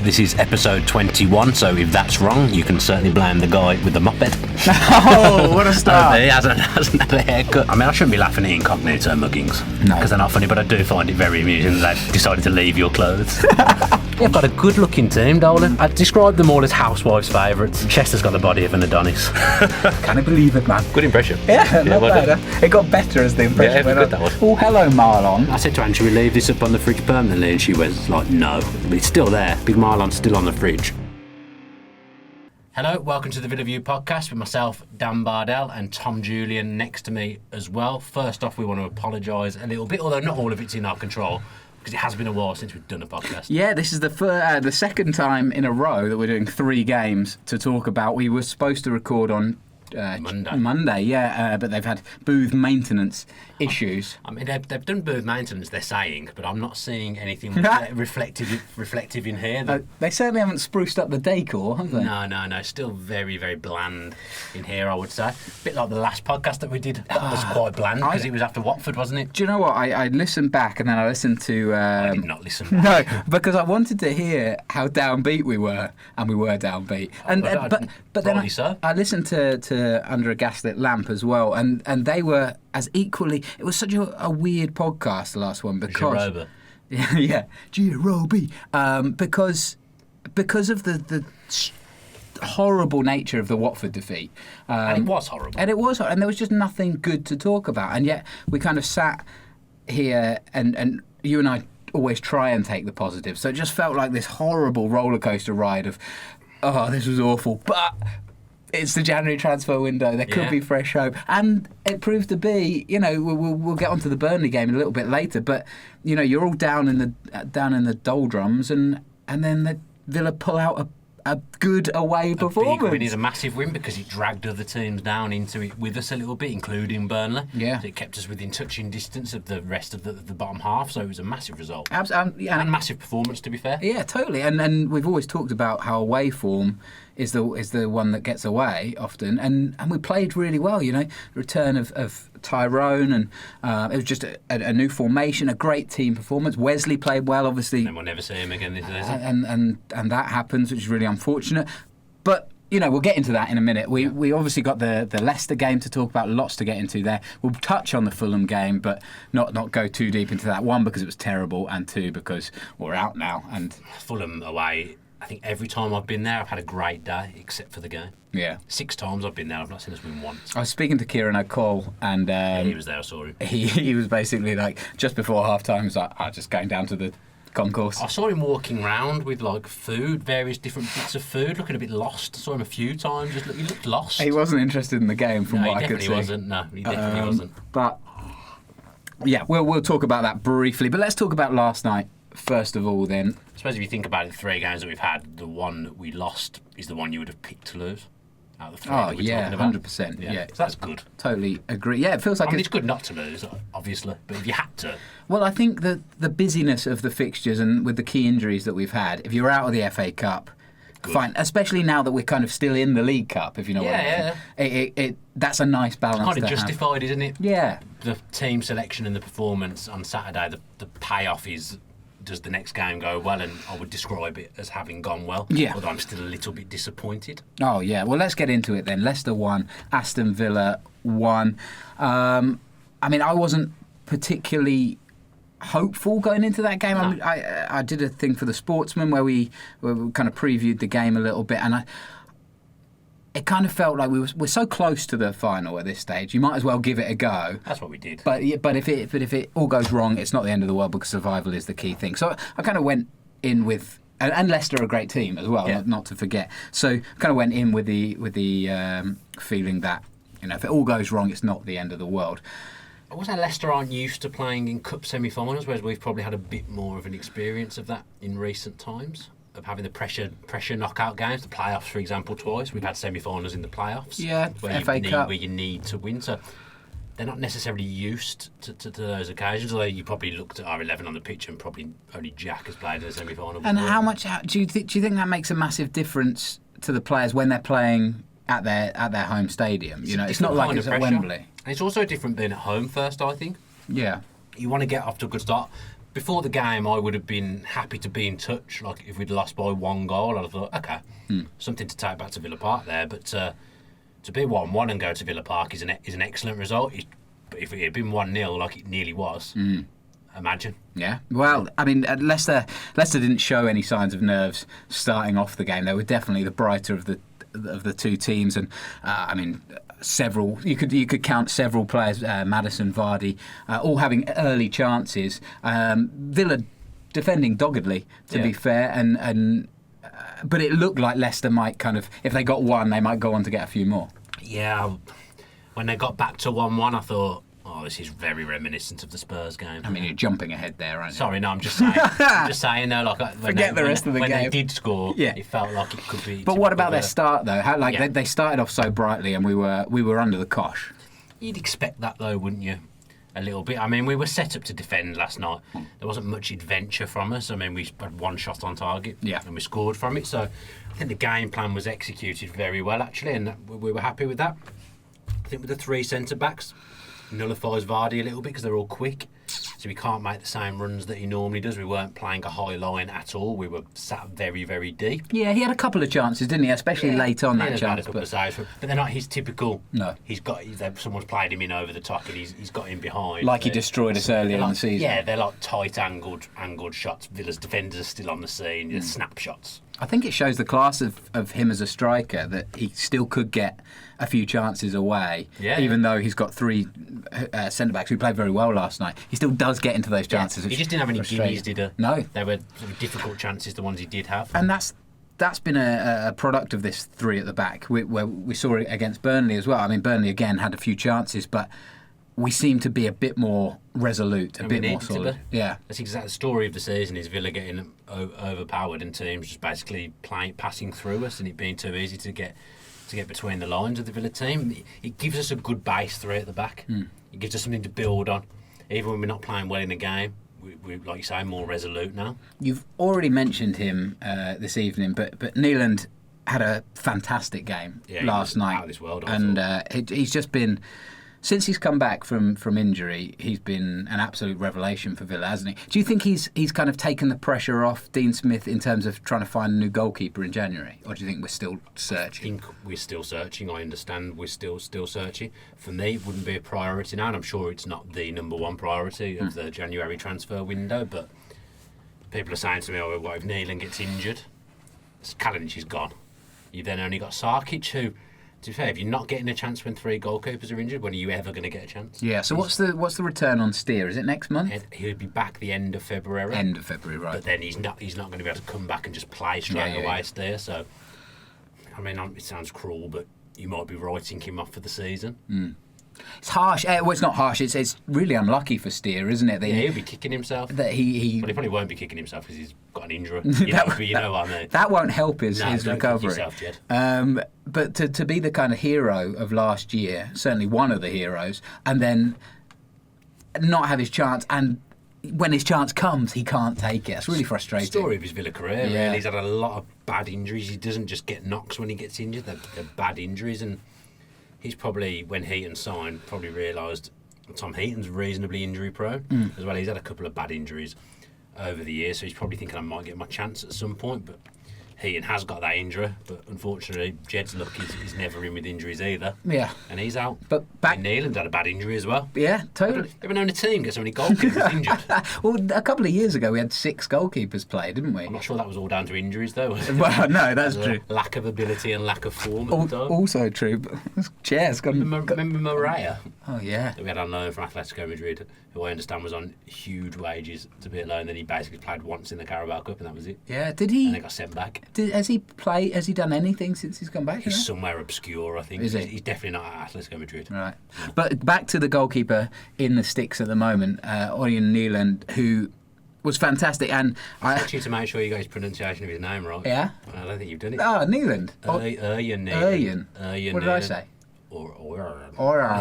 This is episode 21, so if that's wrong, you can certainly blame the guy with the moped. Oh, what a start. He hasn't had a haircut. I mean, I shouldn't be laughing at incognito muggings, because they're not funny, but I do find it very amusing that they've decided to leave your clothes. You've got a good-looking team, Dolan. I'd describe them all as housewives' favourites. Chester's got the body of an Adonis. Can I believe it, man? Good impression. Yeah, not bad. It got better as the impression went on. That was. Oh, hello, Marlon. I said to Anne, should we leave this up on the fridge permanently? And she was like, no. But it's still there. Big Marlon's still on the fridge. Hello, welcome to the Villa podcast with myself, Dan Bardell, and Tom Julian next to me as well. First off, we want to apologise a little bit, although not all of it's in our control, because it has been a while since we've done a podcast. Yeah, this is the second time in a row that we're doing 3 games to talk about. We were supposed to record on Monday, yeah, but they've had booth maintenance issues. I mean, they've done booth maintenance, they're saying, but I'm not seeing anything reflective in here. They certainly haven't spruced up the decor, have they? No, still very, very bland in here, I would say. A bit like the last podcast that we did, that was quite bland, because it was after Watford, wasn't it? Do you know what, I listened back and then I listened to... I did not listen back. No, because I wanted to hear how downbeat we were, and we were downbeat. But then I listened to Under a Gaslit Lamp as well, and they were as equally. It was such a weird podcast, the last one, because Girobi, because of the horrible nature of the Watford defeat. And it was horrible. And there was just nothing good to talk about, and yet we kind of sat here, and you and I always try and take the positive, so it just felt like this horrible roller coaster ride of, oh, this was awful, but it's the January transfer window. There could be fresh hope, and it proved to be. You know, we'll get onto the Burnley game a little bit later, but you know, you're all down in the doldrums, and then the Villa pull out a good away performance. Big win is a massive win because it dragged other teams down into it with us a little bit, including Burnley. Yeah, so it kept us within touching distance of the rest of the bottom half. So it was a massive result. Absolutely, and a massive performance, to be fair. Yeah, totally. And we've always talked about how away form is the one that gets away often, and we played really well. You know, return of Tyrone, and it was just a new formation, a great team performance. Wesley played well, obviously. And we'll never see him again this season. And that happens, which is really unfortunate. But you know, we'll get into that in a minute. We obviously got the Leicester game to talk about, lots to get into there. We'll touch on the Fulham game, but not go too deep into that. 1, because it was terrible, and 2, because we're out now. And Fulham away, I think every time I've been there, I've had a great day, except for the game. Yeah. 6 times I've been there, I've not seen us win once. I was speaking to Kieran O'Cole, and he was there, I saw him. He was basically like, just before half-time, he was like, I'm just going down to the concourse. I saw him walking around with like food, various different bits of food, looking a bit lost. I saw him a few times, he looked lost. He wasn't interested in the game from what I could see. He definitely wasn't. But yeah, we'll talk about that briefly. But let's talk about last night first of all then. I suppose if you think about it, the 3 games that we've had, the one that we lost is the one you would have picked to lose out of the 3 that we're talking about. 100%. Yeah, so that's good. Totally agree. Yeah, it feels like it's good not to lose, obviously, but if you had to. Well, I think the busyness of the fixtures and with the key injuries that we've had, if you're out of the FA Cup, good. Fine. Especially now that we're kind of still in the League Cup, if you know what I mean. Yeah. That's a nice balance. It's kind of justified, isn't it? Yeah. The team selection and the performance on Saturday, the payoff is, does the next game go well? And I would describe it as having gone well. Yeah. Although I'm still a little bit disappointed. Oh, yeah. Well, let's get into it then. Leicester 1, Aston Villa 1. I mean, I wasn't particularly hopeful going into that game. No. I did a thing for the Sportsman where we kind of previewed the game a little bit, and it kind of felt like we're so close to the final at this stage. You might as well give it a go. That's what we did. But if it all goes wrong, it's not the end of the world, because survival is the key thing. So I kind of went in with, and Leicester are a great team as well, not to forget. So I kind of went in with the feeling that, you know, if it all goes wrong, it's not the end of the world. I would say Leicester aren't used to playing in cup semi-finals, whereas we've probably had a bit more of an experience of that in recent times, of having the pressure knockout games, the playoffs, for example, twice. We've had semi-finals in the playoffs. Yeah, FA Cup. Where you need to win. So they're not necessarily used to those occasions, although you probably looked at our 11 on the pitch and probably only Jack has played in a semi-final. And how much do you think that makes a massive difference to the players when they're playing at their home stadium? You know, it's not like it's at Wembley. And it's also different being at home first, I think. Yeah. You want to get off to a good start. before the game, I would have been happy to be in touch. Like if we'd lost by 1 goal, I'd have thought, okay, something to take back to Villa Park there. But to be 1-1 and go to Villa Park is an excellent result. But if it had been 1-0 like it nearly was, imagine. Yeah. Well, I mean, Leicester didn't show any signs of nerves starting off the game. They were definitely the brighter of the two teams, and I mean, several. You could count several players, Maddison, Vardy, all having early chances. Villa defending doggedly, to be fair, and but it looked like Leicester might kind of, if they got one, they might go on to get a few more. Yeah. When they got back to 1-1, I thought, oh, this is very reminiscent of the Spurs game. I mean, you're jumping ahead there, aren't you? Sorry, no, I'm just saying. No, like Forget the rest of the game. When they did score, it felt like it could be. But what about their start though? How they started off so brightly, and we were under the cosh. You'd expect that though, wouldn't you? A little bit. I mean, we were set up to defend last night. There wasn't much adventure from us. I mean, we had 1 shot on target, and we scored from it. So I think the game plan was executed very well, actually, and we were happy with that. I think with the 3 centre backs, nullifies Vardy a little bit because they're all quick, so he can't make the same runs that he normally does. We weren't playing a high line at all. We were sat very, very deep. Yeah, he had a couple of chances, didn't he? Especially late on that chance. But they're not his typical. No, someone's played him in over the top and he's got him behind. Like he destroyed us earlier in the season. Yeah, they're like tight angled shots. Villa's defenders are still on the scene. Snapshots. I think it shows the class of him as a striker that he still could get a few chances away, even though he's got 3 centre-backs who played very well last night. He still does get into those chances. He just didn't have any gimmies, did he? No. They were difficult chances, the ones he did have. And that's been a product of this 3 at the back, where we saw it against Burnley as well. I mean, Burnley, again, had a few chances, but we seem to be a bit more resolute, a bit more solid. Yeah, that's exactly the story of the season. Is Villa getting overpowered and teams just basically passing through us, and it being too easy to get between the lines of the Villa team. It gives us a good base 3 at the back. It gives us something to build on, even when we're not playing well in a game. We're like you say, more resolute now. You've already mentioned him this evening, but NYLAND had a fantastic game last night. Out of this world, and he's just been. Since he's come back from injury, he's been an absolute revelation for Villa, hasn't he? Do you think he's kind of taken the pressure off Dean Smith in terms of trying to find a new goalkeeper in January? Or do you think we're still searching? I think we're still searching. I understand we're still searching. For me, it wouldn't be a priority now, and I'm sure it's not the number 1 priority of the January transfer window, but people are saying to me, oh, what if NYLAND gets injured? Kalinic is gone. You've then only got Sarkic, who... To be fair, if you're not getting a chance when 3 goalkeepers are injured, when are you ever going to get a chance? Yeah. So what's the return on Steer? Is it next month? He'll be back the end of February. End of February, right? But then he's not going to be able to come back and just play straight away. Steer. So, I mean, it sounds cruel, but you might be writing him off for the season. It's harsh. Well, it's not harsh. It's really unlucky for Steer, isn't it? He'll be kicking himself. That he probably won't be kicking himself because he's got an injury. You know what I mean. That won't help his recovery. Don't kick yourself, Jed. But to be the kind of hero of last year, certainly one of the heroes, and then not have his chance, and when his chance comes, he can't take it. It's really frustrating. Story of his Villa career, really. He's had a lot of bad injuries. He doesn't just get knocks when he gets injured. They're bad injuries, and he's probably, when Heaton signed, probably realised Tom Heaton's reasonably injury prone as well. He's had a couple of bad injuries over the years, so he's probably thinking I might get my chance at some point, but Heaton has got that injury, but unfortunately Jed's luck he's never in with injuries either. Yeah. And he's out. But NYLAND had a bad injury as well. Yeah, totally. Ever known a team get so many goalkeepers injured? Well, a couple of years ago we had 6 goalkeepers play, didn't we? I'm not sure that was all down to injuries though. Well, no, that's true. Lack of ability and lack of form at the time. Also true. Cheers. Remember Moreira? Oh, yeah. That we had on loan from Atletico Madrid, who I understand was on huge wages to be alone. Then he basically played once in the Carabao Cup and that was it. Yeah, did he? And they got sent back. Has he done anything since he's come back? He's somewhere obscure, I think. Is he? He's definitely not at Atletico Madrid. Right. But back to the goalkeeper in the sticks at the moment, Onion NYLAND, who was fantastic. And I asked you to make sure you got his pronunciation of his name right. Yeah? I don't think you've done it. Oh, NYLAND. NYLAND. What did I say? Or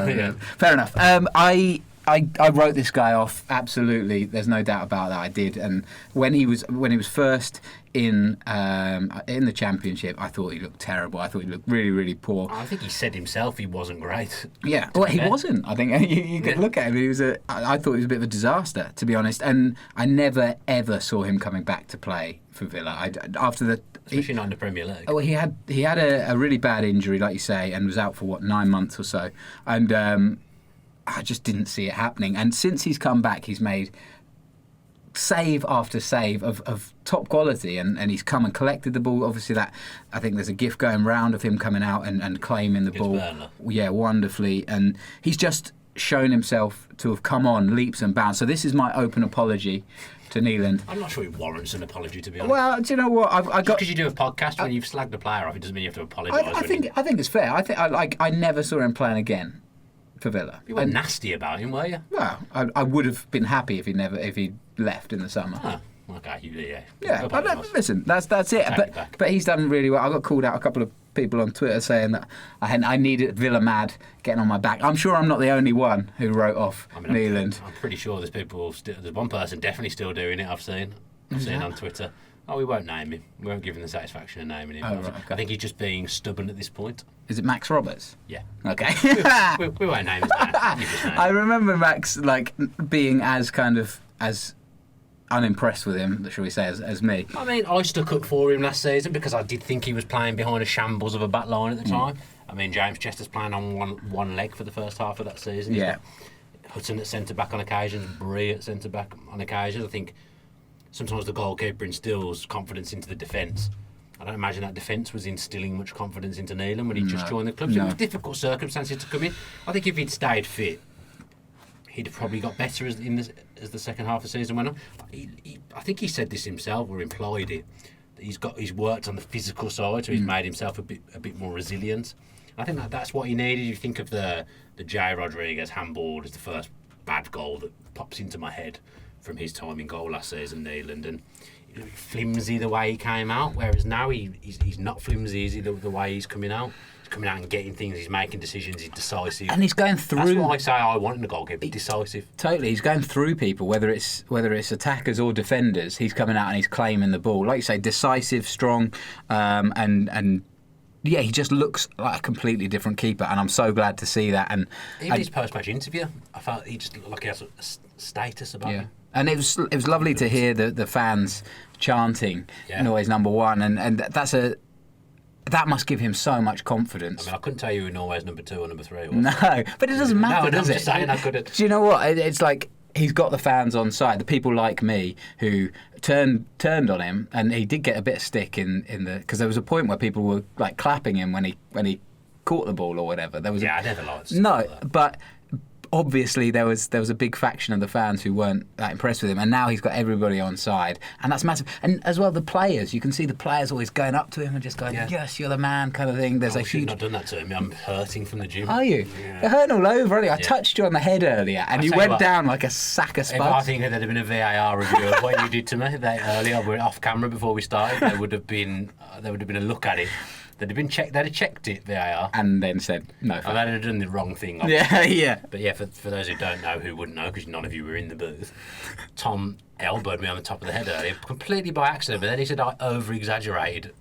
yeah. Fair enough. I I wrote this guy off, absolutely. There's no doubt about that. I did. And when he was first in the Championship, I thought he looked terrible. I thought he looked really, really poor. I think he said himself he wasn't great. Yeah, well, he wasn't. I think you could look at him. I thought he was a bit of a disaster, to be honest. And I never ever saw him coming back to play for Villa. Especially not in the Premier League. Oh, he had a really bad injury, like you say, and was out for 9 months or so. And I just didn't see it happening. And since he's come back, he's made save after save of top quality, and he's come and collected the ball. Obviously, that I think there's a gif going round of him coming out and claiming the ball. Burnley. Yeah, wonderfully. And he's just shown himself to have come on leaps and bounds. So this is my open apology to NYLAND. I'm not sure he warrants an apology, to be honest. Well, do you know what? I got because you do a podcast when you've slagged the player off, it doesn't mean you have to apologise. I think it's fair. I never saw him playing again for Villa. You weren't nasty about him, were you? Well, I would have been happy if he left in the summer. Oh, okay, yeah. Yeah, but listen, that's it. But he's done really well. I got called out a couple of people on Twitter saying that I needed Villa mad getting on my back. I'm sure I'm not the only one who wrote off NYLAND. I'm pretty sure there's one person definitely still doing it. I've seen on Twitter. Oh, we won't name him. We won't give him the satisfaction of naming him. Oh, right, okay. I think he's just being stubborn at this point. Is it Max Roberts? Yeah. Okay. we won't name his name. I remember Max being as unimpressed with him, shall we say, as me. I mean, I stuck up for him last season because I did think he was playing behind a shambles of a back line at the time. I mean, James Chester's playing on one leg for the first half of that season. Yeah. Hutton at centre-back on occasions, Bree at centre-back on occasions. I think sometimes the goalkeeper instills confidence into the defence. I don't imagine that defence was instilling much confidence into NYLAND when he just joined the club. So it was difficult circumstances to come in. I think if he'd stayed fit, he'd have probably got better as the second half of the season went on. I think he said this himself or implied it. That he's worked on the physical side, so he's made himself a bit more resilient. I think that's what he needed. You think of the Jay Rodriguez handball as the first bad goal that pops into my head from his time in goal last season, NYLAND, and flimsy the way he came out. Whereas now he's not flimsy, is he? The way he's coming out. He's coming out and getting things. He's making decisions. He's decisive. And he's going through. That's what I say. I want in a goalkeeper. Decisive. Totally. He's going through people, whether it's attackers or defenders. He's coming out and he's claiming the ball. Like you say, decisive, strong, and yeah, he just looks like a completely different keeper. And I'm so glad to see that. And even his post-match interview, I felt he just looked like he has a status about him. And it was lovely to hear the fans chanting Norway's number one, and that must give him so much confidence. I mean, I couldn't tell you who Norway's number 2 or number 3 was. No, but it doesn't matter, does it? I'm just saying I couldn't. Do you know what? It's like he's got the fans on side, the people like me who turned on him, and he did get a bit of stick in the because there was a point where people were like clapping him when he caught the ball or whatever. I never liked stuff no, like that. but obviously there was a big faction of the fans who weren't that impressed with him, and now he's got everybody on side, and that's massive. And as well, the players, you can see the players always going up to him and just going, yes, you're the man, kind of thing. There's I a huge. I've not done that to him. I'm hurting from the gym. Are you? Yeah. You're hurting all over, aren't you? I touched you on the head earlier, and you went down like a sack of If I spuds. think there'd have been a VAR review of what you did to me earlier, we're off camera before we started. There would have been a look at it. They'd have checked it, VAR. And then said, no. I'd have done the wrong thing. Obviously. Yeah. But yeah, for those who don't know, who wouldn't know, because none of you were in the booth, Tom elbowed me on the top of the head earlier, completely by accident, but then he said I over-exaggerated.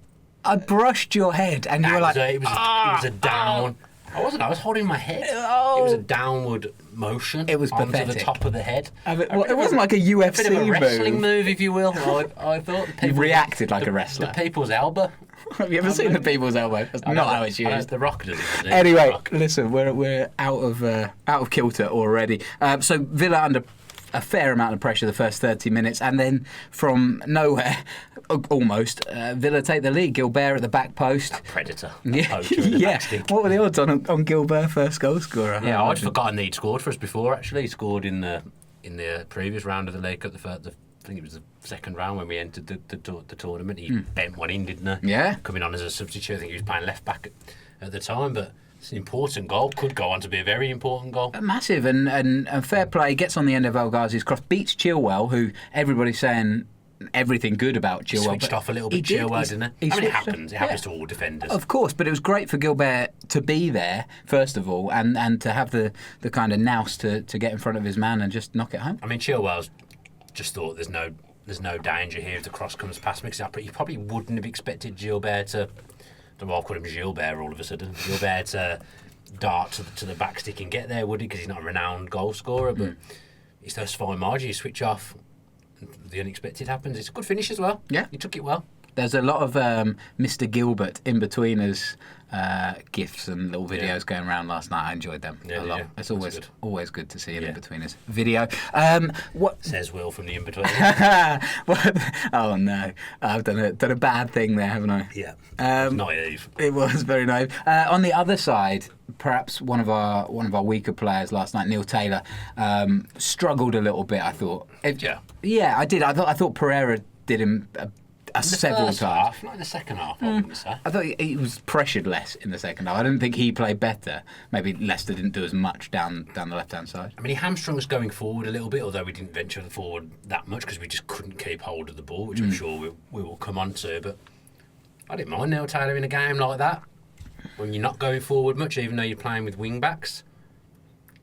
I brushed your head, and you were like, it was a down. I wasn't. I was holding my head. Oh. It was a downward motion. It was onto pathetic. the top of the head. It wasn't like a UFC bit of a wrestling move. move, if you will. I thought You reacted like a wrestler. The people's elbow. Have you ever seen the people's elbow? That's not how it's used. The Rock does it. Anyway, listen, we're out of kilter already. So Villa under a fair amount of pressure the first 30 minutes, and then from nowhere, almost, Villa take the lead. Gilbert at the back post. That predator. Yeah. What were the odds on Gilbert first goal scorer? Yeah, I'd forgotten he'd scored for us before. Actually, he scored in the previous round of the league at I think it was the second round when we entered the tournament. He bent one in, didn't he? Yeah. Coming on as a substitute. I think he was playing left back at the time, but it's an important goal. Could go on to be a very important goal. Massive and fair play. Gets on the end of El Ghazi's cross, beats Chilwell, who everybody's saying everything good about Chilwell. Switched off a little bit, Chilwell, didn't he? I mean, it happens. It happens to all defenders. Of course, but it was great for Gilbert to be there, first of all, and to have the kind of nous to get in front of his man and just knock it home. I mean, Chilwell's just thought there's no danger here if the cross comes past me, because he probably wouldn't have expected Gilbert to... I don't know why I've called him Gilbert all of a sudden. Gilbert to dart to the back stick and get there, would he? Because he's not a renowned goal scorer, but it's those fine margins. You switch off, the unexpected happens. It's a good finish as well. Yeah. He took it well. There's a lot of Mr. Gilbert in between us gifs and little videos going around last night. I enjoyed them a lot. Yeah. It's always good to see an Yeah. in between us video. What says Will from the in between? Oh no, I've done a bad thing there, haven't I? Yeah. Naive. It was very naive. On the other side, perhaps one of our weaker players last night, Neil Taylor, struggled a little bit. I thought. Yeah, I did. I thought Pereira did him several times. Half, not in the second half, I wouldn't say. I thought he was pressured less in the second half. I didn't think he played better. Maybe Leicester didn't do as much down the left-hand side. I mean, he hamstrung us going forward a little bit, although we didn't venture forward that much because we just couldn't keep hold of the ball, which I'm sure we will come on to. But I didn't mind Neil Taylor in a game like that, when you're not going forward much, even though you're playing with wing-backs.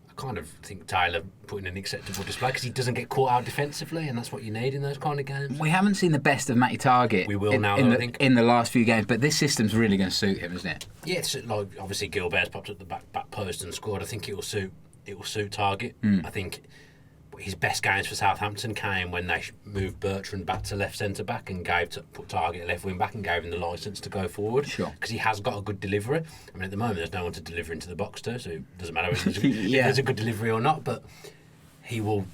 I kind of think Taylor put in an acceptable display because he doesn't get caught out defensively, and that's what you need in those kind of games. We haven't seen the best of Matty Targett. We will now, I think. In the last few games, but this system's really going to suit him, isn't it? Yeah, it's like obviously Gilbert's popped up the back post and scored. I think it will suit Targett. I think his best games for Southampton came when they moved Bertrand back to left centre back and put Targett at left wing back and gave him the licence to go forward. Sure. Because he has got a good delivery. I mean, at the moment there's no one to deliver into the box to, so it doesn't matter if there's a good delivery or not. But he will.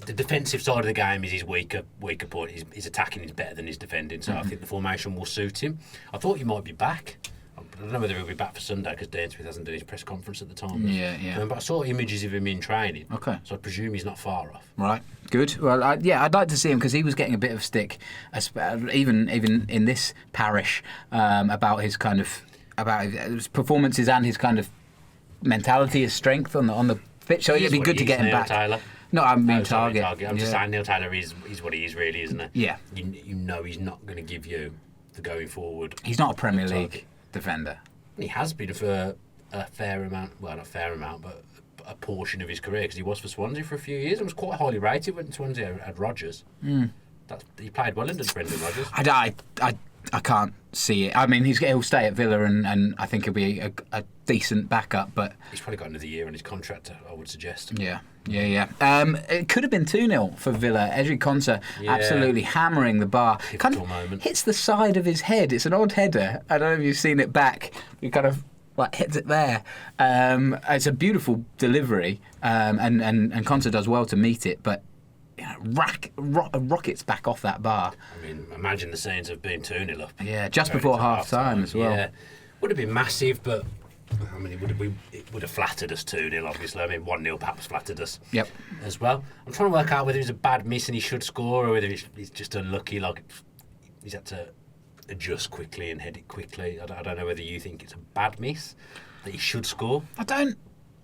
The defensive side of the game is his weaker point. His attacking is better than his defending, so I think the formation will suit him. I thought he might be back. I don't know whether he'll be back for Sunday because Dan Smith hasn't done his press conference at the time. Yeah. But I saw images of him in training. Okay. So I presume he's not far off. Right. Good. Well, I'd like to see him because he was getting a bit of stick, even in this parish, about his performances and his kind of mentality, his strength on the pitch. So it'd be good to get him back. Taylor. No, I mean Targett. I'm just saying Neil Taylor is what he is really, isn't he? Yeah. You know he's not going to give you the going forward. He's not a Premier League defender. He has been for a fair amount, well, not a fair amount, but a portion of his career, because he was for Swansea for a few years and was quite highly rated when Swansea had Rodgers. He played well under Brendan Rodgers. I can't see it. I mean, he'll stay at Villa and I think he'll be a decent backup, but he's probably got another year on his contract, I would suggest. Yeah. It could have been 2-0 for Villa. Ezri Konsa absolutely hammering the bar. Pivotal moment. Hits the side of his head. It's an odd header. I don't know if you've seen it back. He kind of hits it there. It's a beautiful delivery, and Konsa does well to meet it, but rockets back off that bar. I mean, imagine the scenes of being 2-0 up. Yeah, just before half time as well. Yeah, would have been massive, but I mean, it would have flattered us 2-0, obviously. I mean, 1-0 perhaps flattered us as well. I'm trying to work out whether it was a bad miss and he should score, or whether he's just unlucky, like he's had to adjust quickly and head it quickly. I don't know whether you think it's a bad miss, that he should score. I don't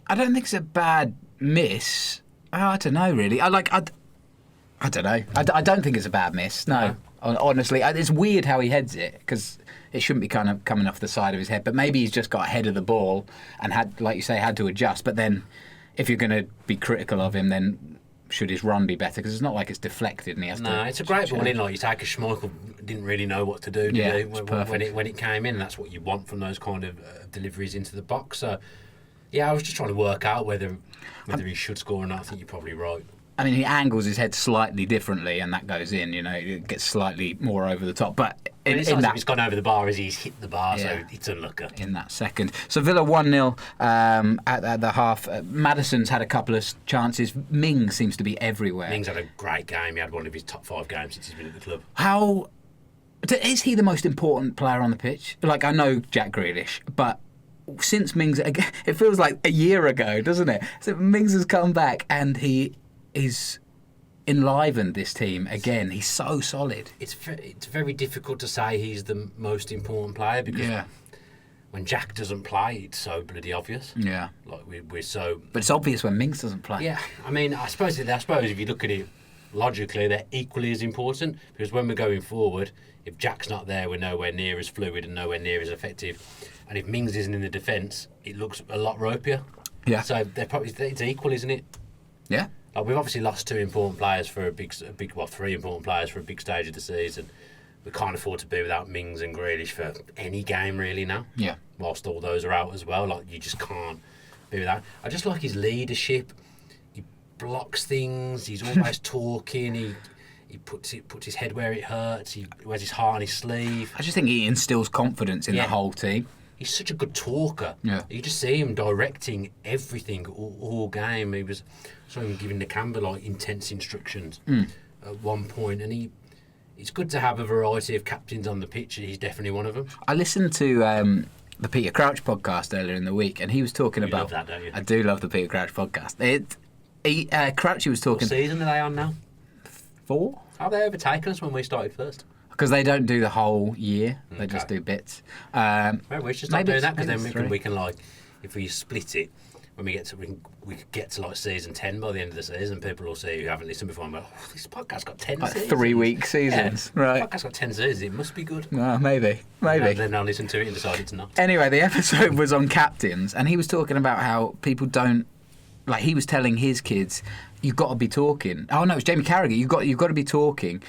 think it's a bad miss. I don't know, really. I don't know. I don't think it's a bad miss. No. Honestly, it's weird how he heads it, because it shouldn't be kind of coming off the side of his head. But maybe he's just got ahead of the ball and had, like you say, had to adjust. But then, if you're going to be critical of him, then should his run be better? Because it's not like it's deflected and he has to. No, it's a great ball in. Like you say, because Schmeichel didn't really know what to do when it came in. And that's what you want from those kind of deliveries into the box. So, yeah, I was just trying to work out whether he should score or not. I think you're probably right. I mean, he angles his head slightly differently, and that goes in. It gets slightly more over the top. But it's gone over the bar as he's hit the bar, so it's unlucky in that second. So Villa 1-0 at the half. Maddison's had a couple of chances. Mings seems to be everywhere. Mings had a great game. He had one of his top 5 games since he's been at the club. How is he the most important player on the pitch? Like, I know Jack Grealish, but since Mings, it feels like a year ago, doesn't it? So Mings has come back and he's enlivened this team again. He's so solid. It's very difficult to say he's the most important player, because when Jack doesn't play, it's so bloody obvious. Yeah, like we're so. But it's obvious when Mings doesn't play. Yeah, I mean, I suppose if you look at it logically they're equally as important, because when we're going forward, if Jack's not there, we're nowhere near as fluid and nowhere near as effective. And if Mings isn't in the defence, it looks a lot ropier. Yeah. So it's equal, isn't it? Yeah. Like, we've obviously lost three important players for a big stage of the season. We can't afford to be without Mings and Grealish for any game really now. Yeah. Whilst all those are out as well, like, you just can't be without. I just like his leadership. He blocks things. He's always talking. He puts his head where it hurts. He wears his heart on his sleeve. I just think he instills confidence in the whole team. He's such a good talker. Yeah. You just see him directing everything all game. He was giving Nakamba like intense instructions at one point, and it's good to have a variety of captains on the pitch. He's definitely one of them. I listened to the Peter Crouch podcast earlier in the week, and he was talking about. You love that, don't you? I do love the Peter Crouch podcast. Crouchy was talking. What season are they on now? 4. How they overtaken us when we started first? Because they don't do the whole year; they just do bits. Maybe we should stop doing that, because then we can like, if we split it, when we could get to like season 10 by the end of the season, people will see who haven't listened before and go, "Oh, this podcast's got 10 seasons." 3-week seasons, yeah. right? Podcast's got 10 seasons. It must be good. Maybe. And then I'll listen to it and decide it's not. Anyway, the episode was on captains, and he was talking about how people don't. Like, he was telling his kids, "You've got to be talking." Oh no, it's Jamie Carragher. You've got to be talking.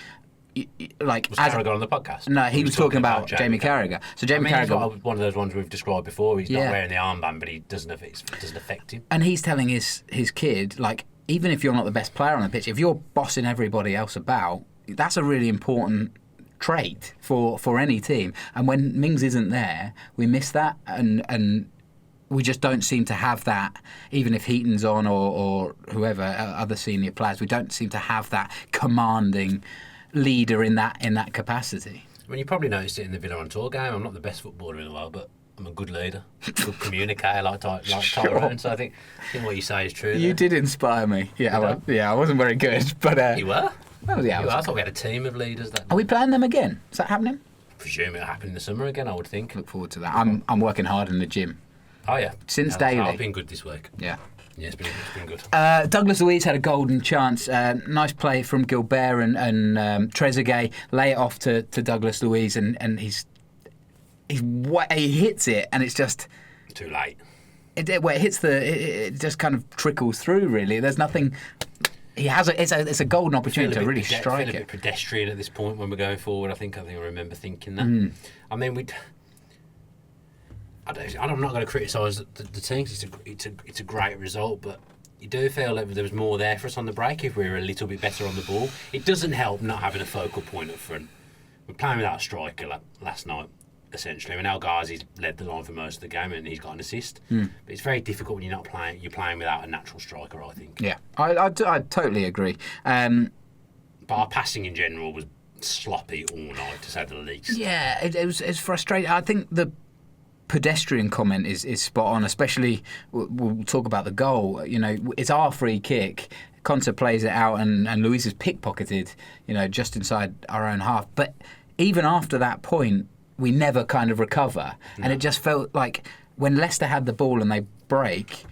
Like, was Carragher on the podcast? No, he was talking about Jamie Carragher. So Jamie Carragher, he's one of those ones we've described before. He's not wearing the armband, but it doesn't affect him. And he's telling his kid, like, even if you're not the best player on the pitch, if you're bossing everybody else about, that's a really important trait for any team. And when Mings isn't there, we miss that, and we just don't seem to have that. Even if Heaton's on or whoever, other senior players, we don't seem to have that commanding leader in that capacity. I mean, you probably noticed it in the Villa on Tour game. I'm not the best footballer in the world, but I'm a good leader, good communicator like Tyrone. So I think what you say is true. You did inspire me. Yeah, I wasn't very good, but you were. Well, yeah, I thought we had a team of leaders. Are we playing them again? Is that happening? I presume it'll happen in the summer again. I would think. Look forward to that. I'm working hard in the gym. Oh yeah, since daily. I've been good this week. Yeah. Yeah, it's been good. Douglas Luiz had a golden chance. Nice play from Gilbert and Trezeguet. Lay it off to Douglas Luiz, and he hits it, and it's just too late. It just kind of trickles through. Really, there's nothing. It's a golden opportunity to really strike it. A bit pedestrian at this point when we're going forward. I think I remember thinking that. I mean, I'm not going to criticise the team. It's a great result, but you do feel like there was more there for us on the break if we were a little bit better on the ball. It doesn't help not having a focal point up front. We're playing without a striker last night, essentially. I mean, El Ghazi's led the line for most of the game and he's got an assist. But it's very difficult when you're playing without a natural striker, I think. Yeah, I totally agree. But our passing in general was sloppy all night, to say the least. Yeah, it's frustrating. I think the pedestrian comment is spot on, especially we'll talk about the goal. You know, it's our free kick. Conte plays it out and Luiz is pickpocketed, just inside our own half. But even after that point, we never kind of recover. No. And it just felt like when Leicester had the ball and they break,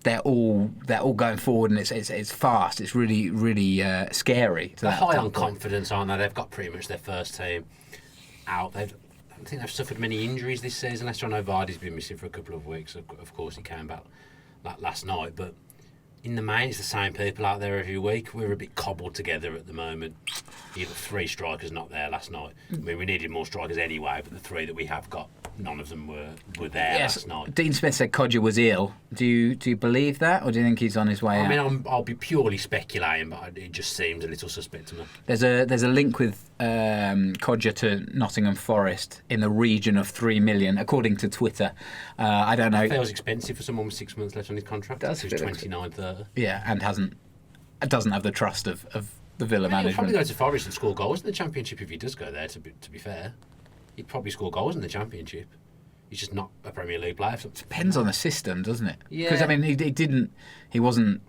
they're all going forward and it's fast. It's really, really scary. They're high on confidence, aren't they? They've got pretty much their first team out. I think they've suffered many injuries this season. Leicester, I know Vardy's been missing for a couple of weeks. Of course, he came back last night. But in the main, it's the same people out there every week. We're a bit cobbled together at the moment. You got 3 strikers not there last night. I mean, we needed more strikers anyway, but the 3 that we have got, none of them were there last night. Dean Smith said Kodja was ill. Do you believe that, or do you think he's on his way out? I mean, I'll be purely speculating, but it just seems a little suspect to me. There's a link with Kodja to Nottingham Forest in the region of 3 million, according to Twitter. I don't know. It feels expensive for someone with 6 months left on his contract. He's 29, 30. Yeah, and doesn't have the trust of the Villa management. He'll probably go to Forest and score goals in the Championship if he does go there. To be fair, he'd probably score goals in the Championship. He's just not a Premier League player. Depends on the system, doesn't it? Yeah. Because I mean, he wasn't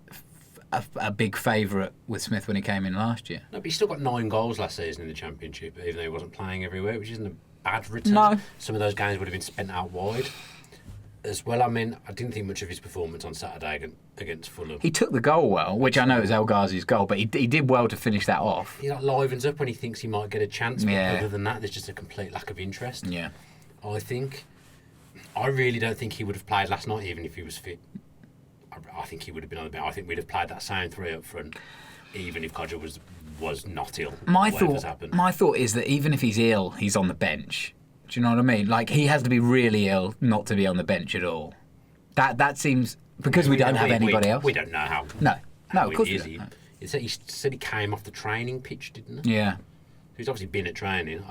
a big favourite with Smith when he came in last year. No, but he still got 9 goals last season in the Championship, even though he wasn't playing everywhere, which isn't a bad return. No. Some of those games would have been spent out wide. as well. I mean, I didn't think much of his performance on Saturday against Fulham. He took the goal well, which I know is El Ghazi's goal, but he did well to finish that off. He livens up when he thinks he might get a chance, but Yeah. other than that, there's just a complete lack of interest. Yeah. I really don't think he would have played last night, even if he was fit. I think he would have been on the bench. I think we'd have played that same three up front, even if Codger was not ill. My thought is that even if he's ill, he's on the bench. Do you know what I mean? Like, he has to be really ill not to be on the bench at all. That seems... Because we don't have anybody else. We don't know how... No, of course we don't. He said he came off the training pitch, didn't he? Yeah. He's obviously been at training.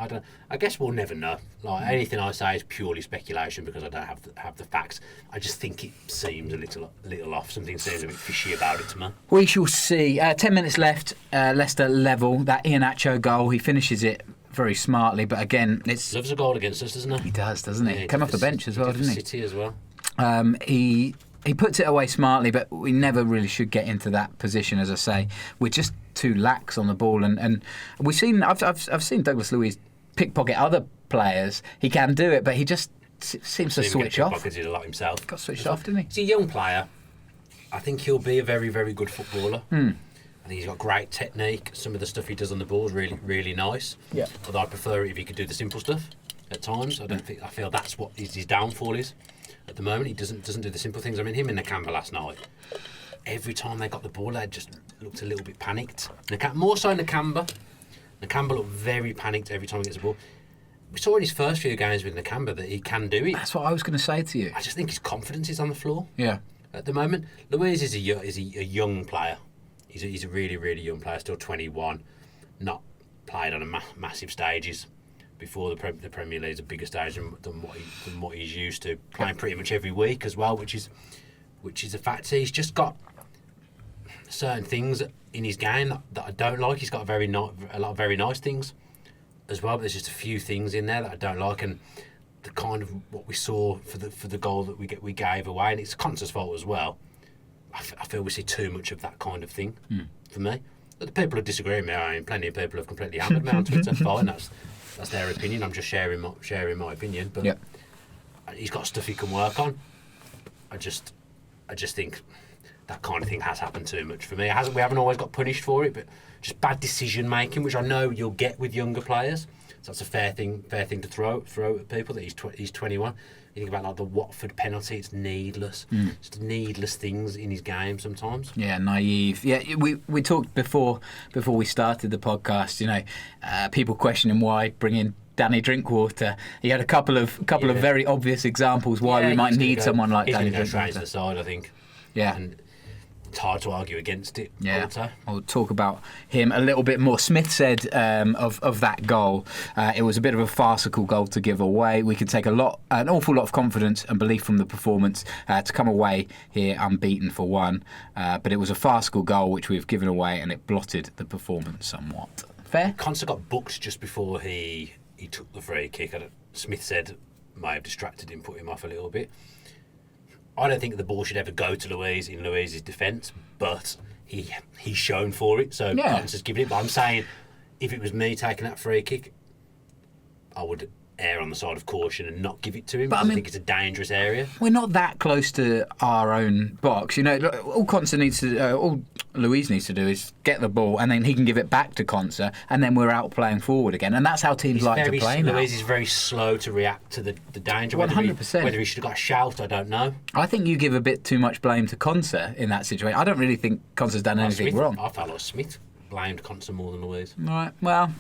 I guess we'll never know. Like, anything I say is purely speculation because I don't have the facts. I just think it seems a little off. Something seems a bit fishy about it to me. We shall see. 10 minutes left. Leicester level. That Iheanacho goal, he finishes it very smartly, but again, it's... Loves a goal against us, doesn't he? He does, doesn't he? Came off the bench as well, didn't he? City as well. He puts it away smartly, but we never really should get into that position. As I say, we're just too lax on the ball, and we've seen. I've seen Douglas Luiz pickpocket other players. He can do it, but he just seems to switch off. Pickpocketed a lot himself. Got switched off, didn't he? He's a young player. I think he'll be a very, very good footballer. I think he's got great technique. Some of the stuff he does on the ball is really, really nice. Yeah. Although I prefer it if he could do the simple stuff at times. I feel that's what his downfall is. At the moment, he doesn't do the simple things. I mean, him and Nakamba last night, every time they got the ball, they just looked a little bit panicked. More so Nakamba. Nakamba looked very panicked every time he gets the ball. We saw in his first few games with Nakamba that he can do it. That's what I was going to say to you. I just think his confidence is on the floor. Yeah. At the moment, Luiz is a young player. He's a really, really young player, still 21, not played on massive stages. Before the Premier League's a bigger stage than what he's used to, playing pretty much every week as well, which is a factor. He's just got certain things in his game that I don't like. He's got a lot of very nice things as well, but there's just a few things in there that I don't like, and the kind of what we saw for the goal that we gave away, and it's Conte's fault as well. I feel we see too much of that kind of thing for me. But the people who disagree with me, I mean, plenty of people have completely hammered me on Twitter. Fine, that's their opinion. I'm just sharing my opinion. But he's got stuff he can work on. I just think that kind of thing has happened too much for me. We haven't always got punished for it, but just bad decision making, which I know you'll get with younger players. So that's a fair thing to throw at people that he's 21. You think about like the Watford penalty; it's needless. Just needless things in his game sometimes. Yeah, naive. Yeah, we talked before we started the podcast. You know, people questioning why bring in Danny Drinkwater. He had a couple of very obvious examples why we might need someone like Danny Drinkwater. He's going to go straight to the side, I think. Yeah. And it's hard to argue against it. Yeah, I'll talk about him a little bit more. Smith said of that goal, it was a bit of a farcical goal to give away. We could take an awful lot of confidence and belief from the performance to come away here unbeaten for one. But it was a farcical goal which we've given away, and it blotted the performance somewhat. Fair? Conser got booked just before he took the free kick. Smith said may have distracted him, put him off a little bit. I don't think the ball should ever go to Luiz in Luiz's defence, but he's shown for it, so Conser's given it. But I'm saying, if it was me taking that free kick, I would err on the side of caution and not give it to him. But I think it's a dangerous area. We're not that close to our own box. You know, all Conser needs to, all Luiz needs to do is get the ball, and then he can give it back to Conser, and then we're out playing forward again. And that's how teams like to play now. Luiz is very slow to react to the danger. 100%. Whether he should have got a shout, I don't know. I think you give a bit too much blame to Conser in that situation. I don't really think Conser's done anything wrong. I felt like Smith blamed Conser more than Luiz. Right. Well,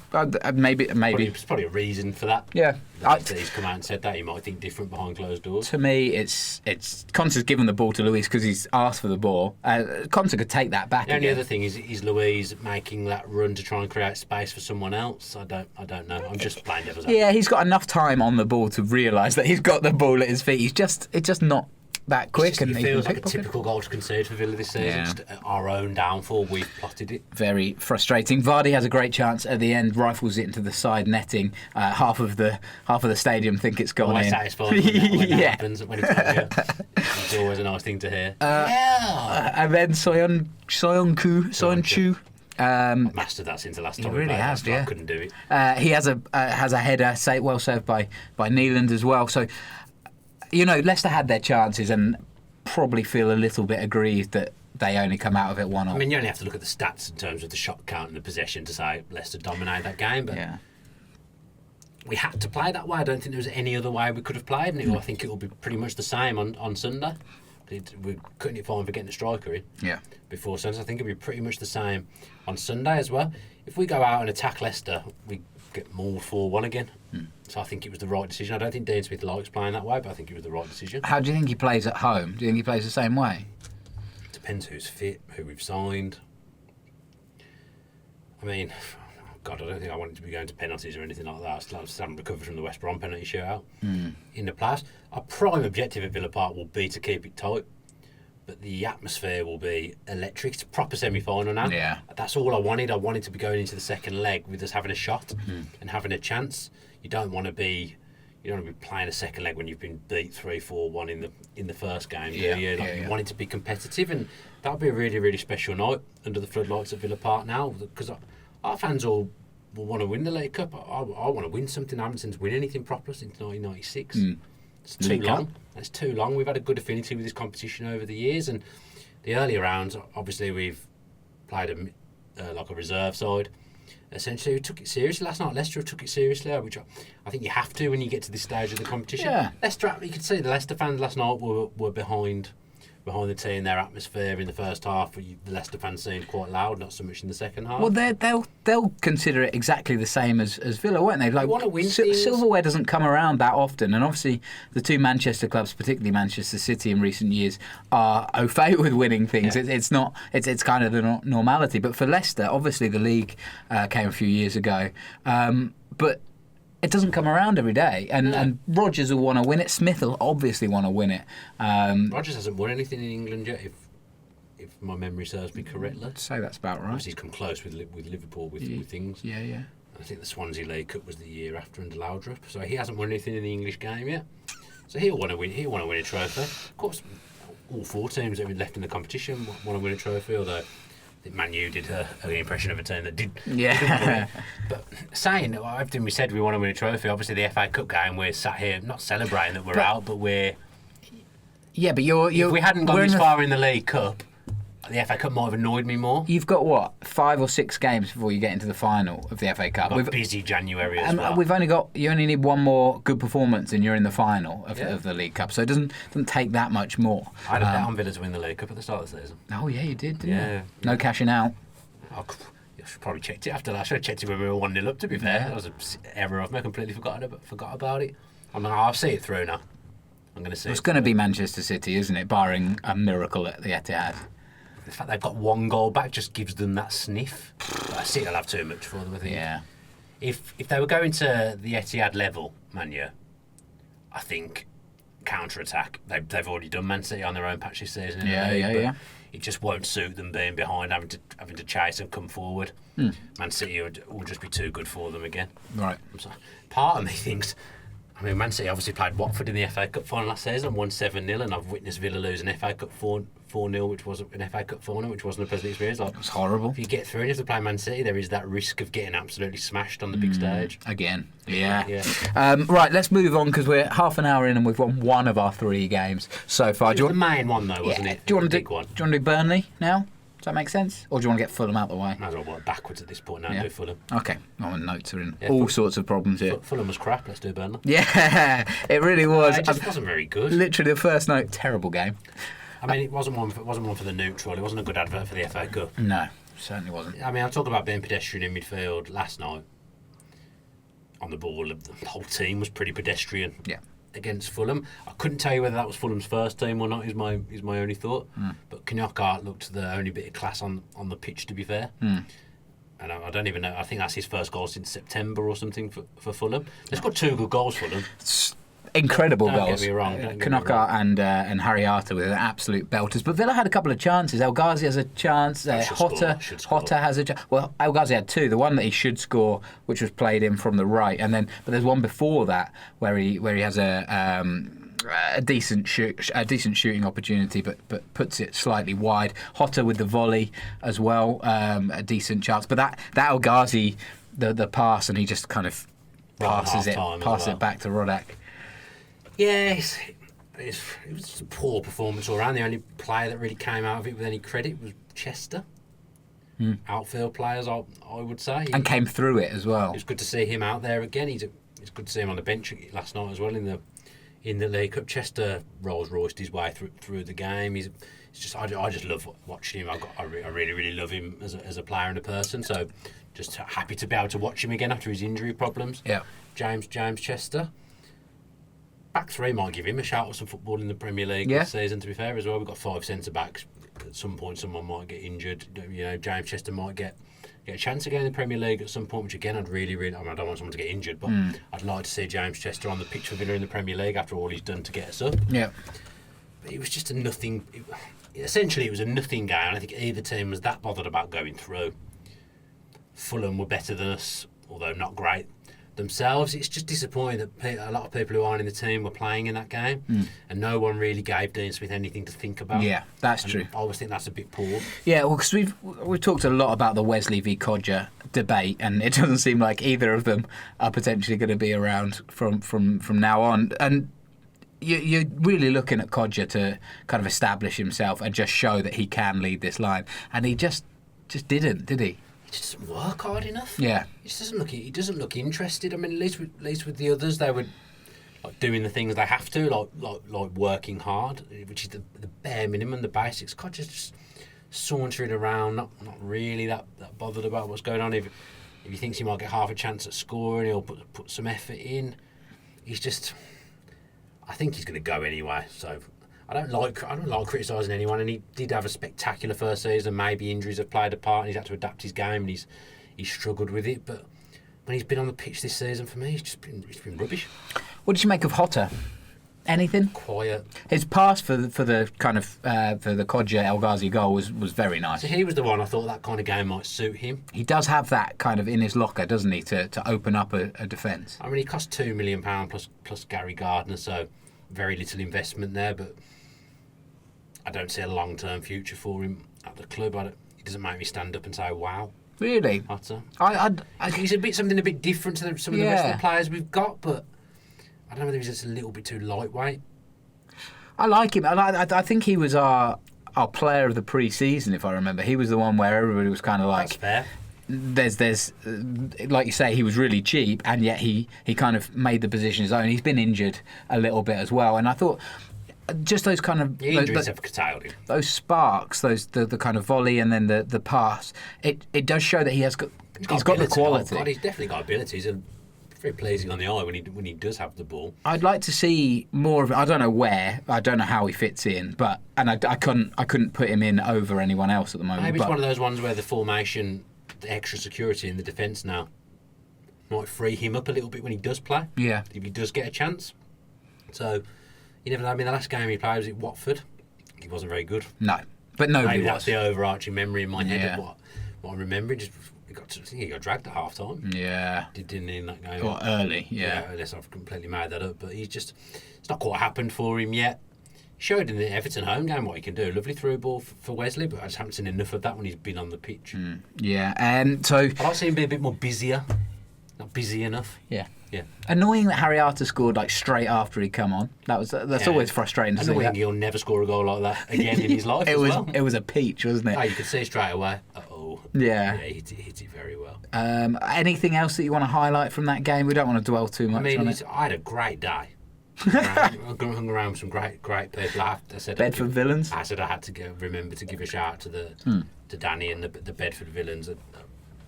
maybe. There's probably a reason for that. Yeah. That he's come out and said that. He might think different behind closed doors. To me, it's Conser's given the ball to Luiz because he's asked for the ball. Conser could take that back. The only other thing is Luiz making that run to try and create space for someone else. I don't know. I'm just playing devil's advocate. Yeah, he's got enough time on the ball to realise that he's got the ball at his feet. It's just not that quick. It feels like a typical goal to concede for Villa this season. Yeah. Just our own downfall. We've plotted it. Very frustrating. Vardy has a great chance at the end, rifles it into the side netting. Half of the stadium think it's gone in. Satisfied when that happens. When it's always a nice thing to hear. And then Soyuncu. Mastered that since the last time. He really has. Yeah, I couldn't do it. He has a header, well saved by NYLAND'S as well. So. Leicester had their chances and probably feel a little bit aggrieved that they only come out of it 1-0. I mean, you only have to look at the stats in terms of the shot count and the possession to say Leicester dominated that game, but we had to play that way. I don't think there was any other way we could have played, and I think it will be pretty much the same on Sunday. We're cutting it fine for getting a striker in before Sunday. I think it'll be pretty much the same on Sunday as well. If we go out and attack Leicester, we get mauled 4-1 again. So I think it was the right decision. I don't think Dean Smith likes playing that way, but I think it was the right decision. How do you think he plays at home? Do you think he plays the same way? Depends who's fit, who we've signed. I mean, God, I don't think I want it to be going to penalties or anything like that. I still haven't recovered from the West Brom penalty shootout in the past. Our prime objective at Villa Park will be to keep it tight, but the atmosphere will be electric. It's a proper semi-final now. Yeah. That's all I wanted. I wanted to be going into the second leg with us having a shot and having a chance. You don't want to be playing a second leg when you've been beat 3-4-1 in the first game. You want it to be competitive, and that'll be a really, really special night under the floodlights at Villa Park now, because our fans all will want to win the League Cup. I want to win something. I haven't since win anything proper since 1996. It's too long. It's too long. We've had a good affinity with this competition over the years, and the earlier rounds, obviously, we've played like a reserve side. Essentially, we took it seriously last night. Leicester took it seriously, which I think you have to when you get to this stage of the competition. Yeah. Leicester, you could see the Leicester fans last night were behind the team, their atmosphere in the first half. The Leicester fans seemed quite loud, not so much in the second half. Well, they'll consider it exactly the same as Villa, won't they? Like, want to win things. Silverware doesn't come around that often, and obviously the two Manchester clubs, particularly Manchester City in recent years, are au fait with winning things. Yeah. It's kind of the normality. But for Leicester, obviously the league came a few years ago, but it doesn't come around every day, and Rodgers will want to win it. Smith will obviously want to win it. Rodgers hasn't won anything in England yet, if my memory serves me correctly. I'd say that's about right. Obviously he's come close with Liverpool with things. Yeah. I think the Swansea League Cup was the year after under Laudrup, so he hasn't won anything in the English game yet. So he'll want to win. He'll want to win a trophy. Of course, all four teams that have been left in the competition want to win a trophy, although I think Man U did an impression of a team that did. Yeah. But saying, everything we said, we want to win a trophy. Obviously, the FA Cup game, we're sat here not celebrating that we're out, but we're. Yeah, but you're. If we hadn't gone this far in the League Cup, the FA Cup might have annoyed me more. You've got what, 5 or 6 games before you get into the final of the FA Cup. We've busy January as well. You only need one more good performance and you're in the final of the League Cup. So it doesn't take that much more. I had a bet on Villa to win the League Cup at the start of the season. Oh yeah, you did, didn't you? Yeah. No cashing out. I should probably checked it after that. I should have checked it when we were 1-0 up, to be fair. That was an error of me. I completely forgot about it. I'll see it through now. I'm going to see. It's going to be Manchester City, isn't it? Barring a miracle at the Etihad. The fact they've got one goal back just gives them that sniff. But I see they'll have too much for them, I think. Yeah. If they were going to the Etihad level, Man U, I think counter-attack, they've already done Man City on their own patch this season in the league, but it just won't suit them being behind, having to chase and come forward. Man City will just be too good for them again. Right. Part of me thinks, Man City obviously played Watford in the FA Cup final last season and won 7-0, and I've witnessed Villa lose an FA Cup 4-0, which wasn't an FA Cup final, which wasn't a pleasant experience. It was horrible. If you get through and you have to play Man City, there is that risk of getting absolutely smashed on the big stage. Again. Yeah. Right, let's move on because we're half an hour in and we've won one of our 3 games so far. It was the main one though, wasn't it? Do you want to do Burnley now? Does that make sense? Or do you want to get Fulham out the way? Might as well work backwards at this point now and do Fulham. Okay. My notes are in all sorts of problems here. Fulham was crap, let's do Burnley. Yeah, it really was. It just wasn't very good. Literally the first note, terrible game. It wasn't one for the neutral. It wasn't a good advert for the FA Cup. No, certainly wasn't. I'll talk about being pedestrian in midfield last night. On the ball, the whole team was pretty pedestrian. Yeah. Against Fulham, I couldn't tell you whether that was Fulham's first team or not. Is my only thought. But Knockart looked the only bit of class on the pitch, to be fair. And I don't even know. I think that's his first goal since September or something for Fulham. They've got 2 good goals for them. Incredible Don't goals. Get me wrong. Knockart and Harry Arter with absolute belters. But Villa had a couple of chances. El Ghazi has a chance. Hotter has a chance. Well, El Ghazi had 2. The one that he should score, which was played in from the right, but there's one before that where he has a decent shooting opportunity, but puts it slightly wide. Hotter with the volley as well, a decent chance. But that El Ghazi, the pass, and he just kind of passes it back to Rodak. Yeah, it was a poor performance all around. The only player that really came out of it with any credit was Chester. Outfield players, I would say. And came through it as well. It was good to see him out there again. It's good to see him on the bench last night as well in the League Cup. Chester Rolls-Royced his way through the game. I just love watching him. I really love him as a player and a person. So just happy to be able to watch him again after his injury problems. Yeah. James Chester. Back three might give him a shout at some football in the Premier League this season, to be fair, as well. We've got 5 centre-backs. At some point, someone might get injured. James Chester might get a chance again in the Premier League at some point, which, again, I'd really... I don't want someone to get injured, but I'd like to see James Chester on the pitch for Villa in the Premier League after all he's done to get us up. Yeah. But it was just a nothing... Essentially, it was a nothing game. I don't think either team was that bothered about going through. Fulham were better than us, although not great themselves. It's just disappointing that a lot of people who aren't in the team were playing in that game, and no one really gave Dean Smith anything to think about. Yeah, that's true. I always think that's a bit poor. Yeah, well, because we've talked a lot about the Wesley v Codger debate, and it doesn't seem like either of them are potentially going to be around from now on. And you're really looking at Codger to kind of establish himself and just show that he can lead this line, and he just didn't, did he? He just doesn't work hard enough. Yeah, he doesn't look interested. I mean, at least with the others, they were like doing the things they have to, like working hard, which is the bare minimum, the basics. Codger's just sauntering around, not really that bothered about what's going on. If he thinks he might get half a chance at scoring, he'll put some effort in. He's just... I think he's going to go anyway. So I don't like criticising anyone. And he did have a spectacular first season. Maybe injuries have played a part, and he's had to adapt his game, and he's struggled with it. But when he's been on the pitch this season, for me, he's been rubbish. What did you make of Hotter? Anything? Quiet. His pass for the kind of for the Codger El Ghazi goal was very nice. So he was the one I thought that kind of game might suit him. He does have that kind of in his locker, doesn't he, to open up a defence. I mean, he cost £2 million plus Gary Gardner, so very little investment there. But I don't see a long-term future for him at the club. He doesn't make me stand up and say, "Wow." Really? Hotter. He's something a bit different to some of the rest of the players we've got, but I don't know whether he's just a little bit too lightweight. I like him. I think he was our player of the pre-season, if I remember. He was the one where everybody was kind of like... That's fair. There's like you say, he was really cheap, and yet he kind of made the position his own. He's been injured a little bit as well, and I thought just those kind of... The injuries have curtailed him. Those sparks, the kind of volley and then the pass, it does show that he's got the quality. Oh God, he's definitely got abilities, and very pleasing on the eye when he does have the ball. I'd like to see more of it. I don't know where. I don't know how he fits in, I couldn't put him in over anyone else at the moment. Maybe it's one of those ones where the formation, the extra security in the defence now might free him up a little bit when he does play. Yeah, if he does get a chance. So you never know. I mean, the last game he played was at Watford. He wasn't very good. No, but nobody Maybe was. That's the overarching memory in my head of what I remember. I think he got dragged at half time. Yeah. Didn't he in that game? Or early, yeah. Unless I've completely made that up. But it's not quite happened for him yet. He showed in the Everton home game what he can do. Lovely through ball for Wesley, but I just haven't seen enough of that when he's been on the pitch. Yeah, so... I'd like to see him be a bit more busier. Not busy enough. Yeah. Yeah. Annoying that Harriata scored like straight after he'd come on. That's always frustrating to see. Annoying he'll never score a goal like that again in his life. It was a peach, wasn't it? Oh, you could see straight away. Yeah. He hit it very well. Anything else that you want to highlight from that game? We don't want to dwell too much on it. I had a great day. I hung around with some great people. I said Bedford Villains. I said I had to remember to give a shout out to Danny and the Bedford Villains.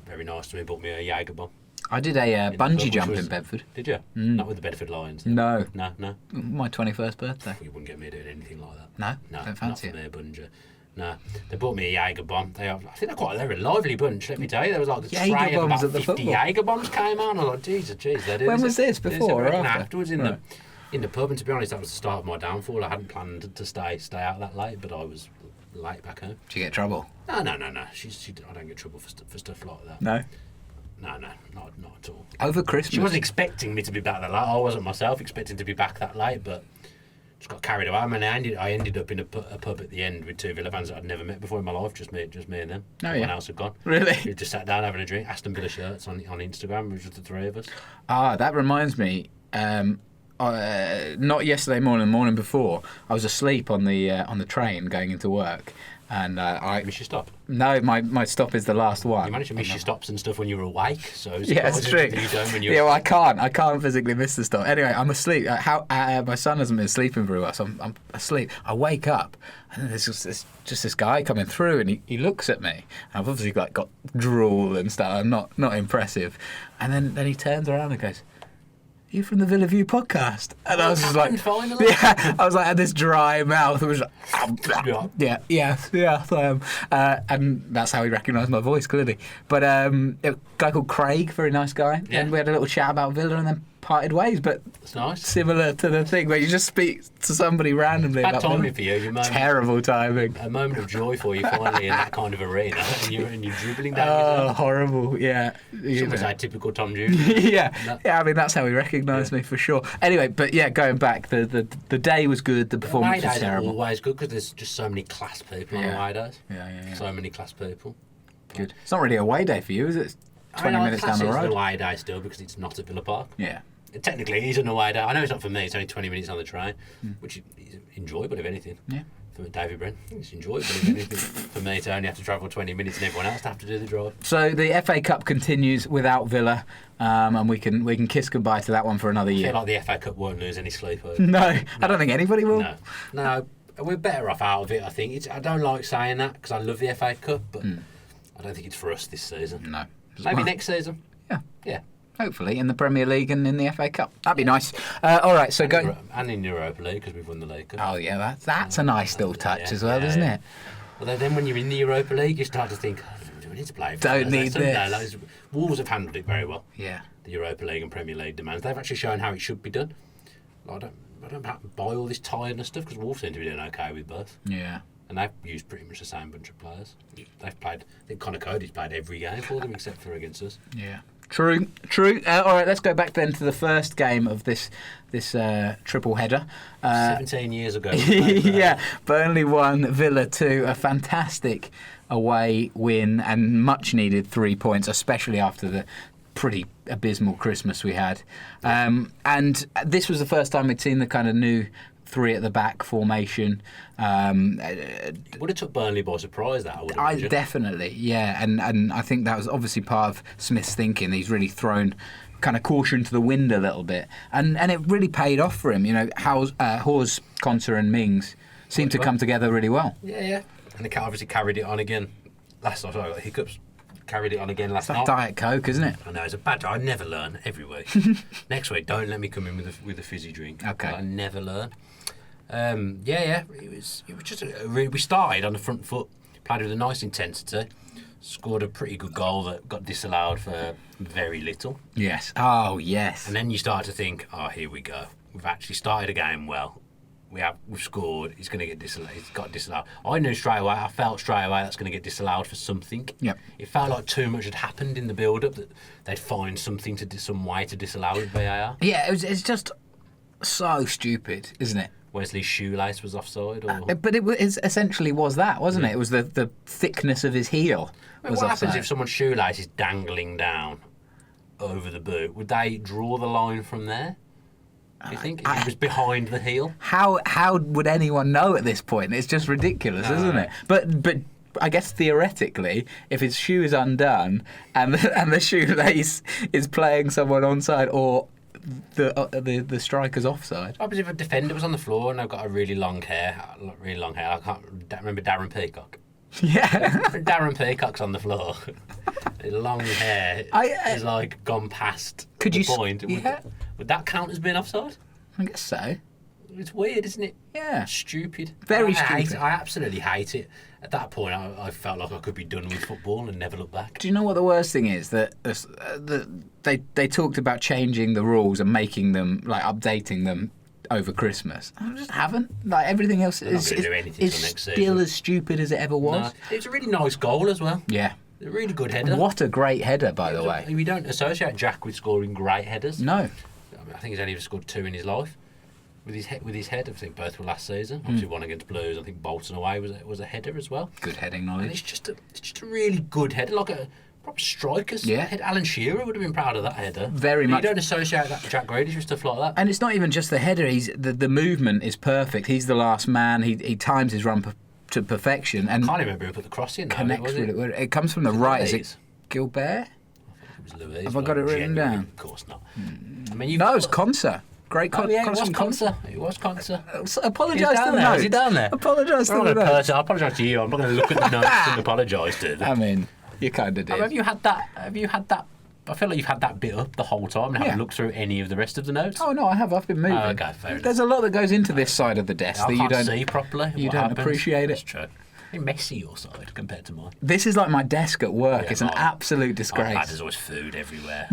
Very nice to me. Bought me a Jaeger bomb. I did a bungee jump in Bedford. Did you? Not with the Bedford Lions? No. No. My 21st birthday. You wouldn't get me doing anything like that. No, don't fancy not for me, Bunger. No, they bought me a Jaeger bomb. I think they're a lively bunch. Let me tell you, there was like a tray of about 50 Jaeger bombs came on. I was like, Jesus, when was this? Before or after? Afterwards in the pub. And to be honest, that was the start of my downfall. I hadn't planned to stay out that late, but I was late back home. Did you get trouble? No. I don't get trouble for stuff like that. No. No, not at all. Over Christmas? She wasn't expecting me to be back that late. I wasn't myself expecting to be back that late, but just got carried away. I mean, I ended up in a pub at the end with two Villa fans that I'd never met before in my life, just me and them. Everyone else had gone. Really? We just sat down having a drink. Aston Villa shirts on Instagram, which was the three of us. That reminds me. not yesterday morning, the morning before, I was asleep on the train going into work. And I miss your stop. No, my stop is the last one. You managed to miss your stops and stuff when you were awake, so yeah, it's true. You don't when you're... Yeah, well, I can't physically miss the stop. Anyway, I'm asleep. My son hasn't been sleeping very well, so I'm asleep. I wake up, and then there's just this guy coming through, and he looks at me. And I've obviously got drool and stuff. I'm not impressive. And then he turns around and goes, "You from the Villa View podcast?" And I was just like, finally. yeah, I was like, had this dry mouth. It was like, yes, I am. And that's how he recognised my voice, clearly. But a guy called Craig, very nice guy. Yeah. And we had a little chat about Villa and then parted ways. But that's nice. Similar to the thing where you just speak to somebody randomly. Bad about timing for you. Terrible timing. A moment of joy for you finally in that kind of arena, and you're dribbling down. Oh, horrible! Yeah. Someone say typical Tom Jr. yeah. I mean that's how he recognised me for sure. Anyway, but yeah, going back, the day was good. The performance was terrible. Always good because there's just so many class people on away days. Yeah. So many class people. Good. It's not really a away day for you, is it? It's 20 minutes down the road. It's an away day still because it's not at Villa Park. Yeah. Technically, it is an away day. I know it's not for me. It's only 20 minutes on the train, which is enjoyable if anything. Yeah. For David Brent, it's enjoyable if anything. For me to only have to travel 20 minutes and everyone else to have to do the drive. So the FA Cup continues without Villa, and we can kiss goodbye to that one for another year. I feel like the FA Cup won't lose any sleep over. No, I don't think anybody will. No, we're better off out of it. I think I don't like saying that because I love the FA Cup, but I don't think it's for us this season. No, maybe next season. Yeah. Hopefully in the Premier League and in the FA Cup. That'd be nice. All right, so go. And in Europa League because we've won the League Cup. Oh yeah, that's a nice little touch as well, isn't it? Although then when you're in the Europa League, you start to think, do we need to play? Don't need this. Wolves have handled it very well. Yeah. The Europa League and Premier League demands. They've actually shown how it should be done. I don't buy all this tiredness stuff because Wolves seem to be doing okay with both. Yeah. And they've used pretty much the same bunch of players. They've played. I think Conor Cody's played every game for them except for against us. Yeah. True. All right, let's go back then to the first game of this triple header. 17 years ago. Yeah, Burnley 1, Villa 2. A fantastic away win and much needed 3 points, especially after the pretty abysmal Christmas we had. And this was the first time we'd seen the kind of new 3 at the back formation. It would have took Burnley by surprise, that I would imagine. Definitely, yeah, and I think that was obviously part of Smith's thinking. He's really thrown kind of caution to the wind a little bit, and it really paid off for him. You know, Hawes, Conser and Mings seemed to come together really well. Yeah, and they obviously carried it on again last night. Sorry, I got hiccups. Carried it on again last night. It's like Diet Coke, isn't it? I know, it's a bad. I never learn every week. Next week, don't let me come in with a fizzy drink. Okay. I never learn. Yeah. It was just we started on the front foot, played with a nice intensity, scored a pretty good goal that got disallowed for very little. Yes. Oh, yes. And then you start to think, oh, here we go. We've actually started a game well. We've scored. He's going to get disallowed. He's got disallowed. I knew straight away. I felt straight away that's going to get disallowed for something. Yep. It felt like too much had happened in the build-up that they'd find something some way to disallow with VAR. Yeah, it's just so stupid, isn't it? Wesley's shoelace was offside, but it essentially was that, wasn't it? It was the thickness of his heel. What happens if someone's shoelace is dangling down over the boot? Would they draw the line from there? Do you think if it was behind the heel? How would anyone know at this point? It's just ridiculous, isn't it? But I guess theoretically, if his shoe is undone and the shoelace is playing someone onside or the striker's offside. What happens if a defender was on the floor and they've got a really long hair? I can't remember Darren Peacock. Yeah. Darren Peacock's on the floor. His long hair is like gone past the point. Would that count as being offside? I guess so. It's weird, isn't it? Yeah. Stupid. Very stupid. I absolutely hate it. At that point, I felt like I could be done with football and never look back. Do you know what the worst thing is? That they talked about changing the rules and making them, like, updating them over Christmas. I just haven't. Like, everything else is still as stupid as it ever was. No. It's a really nice goal as well. Yeah. A really good header. What a great header, by the way. We don't associate Jack with scoring great headers. No. I think he's only ever scored 2 in his life. With his head, I think both were last season. Obviously, one against Blues. I think Bolton away was a header as well. Good heading knowledge. And it's just a really good header, like Proper strikers. Yeah. Alan Shearer would have been proud of that header. Very much. You don't associate that with Jack Grealish with stuff like that. And it's not even just the header. The movement is perfect. He's the last man. He times his run to perfection. And I can't remember who put the cross in. Connects with it. It comes from the right. Is it Gilbert? Louise, have I got it written down? Of course not. I mean, no, it was Conser. Great Conser. It was Conser. Apologise to the notes. Is he down there? Apologise to the notes. I apologise to you. I'm not going to look at the notes and apologise to them. I mean, you kind of did. Have you had that? I feel like you've had that bit up the whole time and haven't looked through any of the rest of the notes. Oh no, I have. I've been moving. Oh, okay, fair enough. There's a lot that goes into this side of the desk that you don't see properly. You don't appreciate it. That's true. Very messy your side compared to mine. This is like my desk at work. It's an absolute disgrace. There's always food everywhere.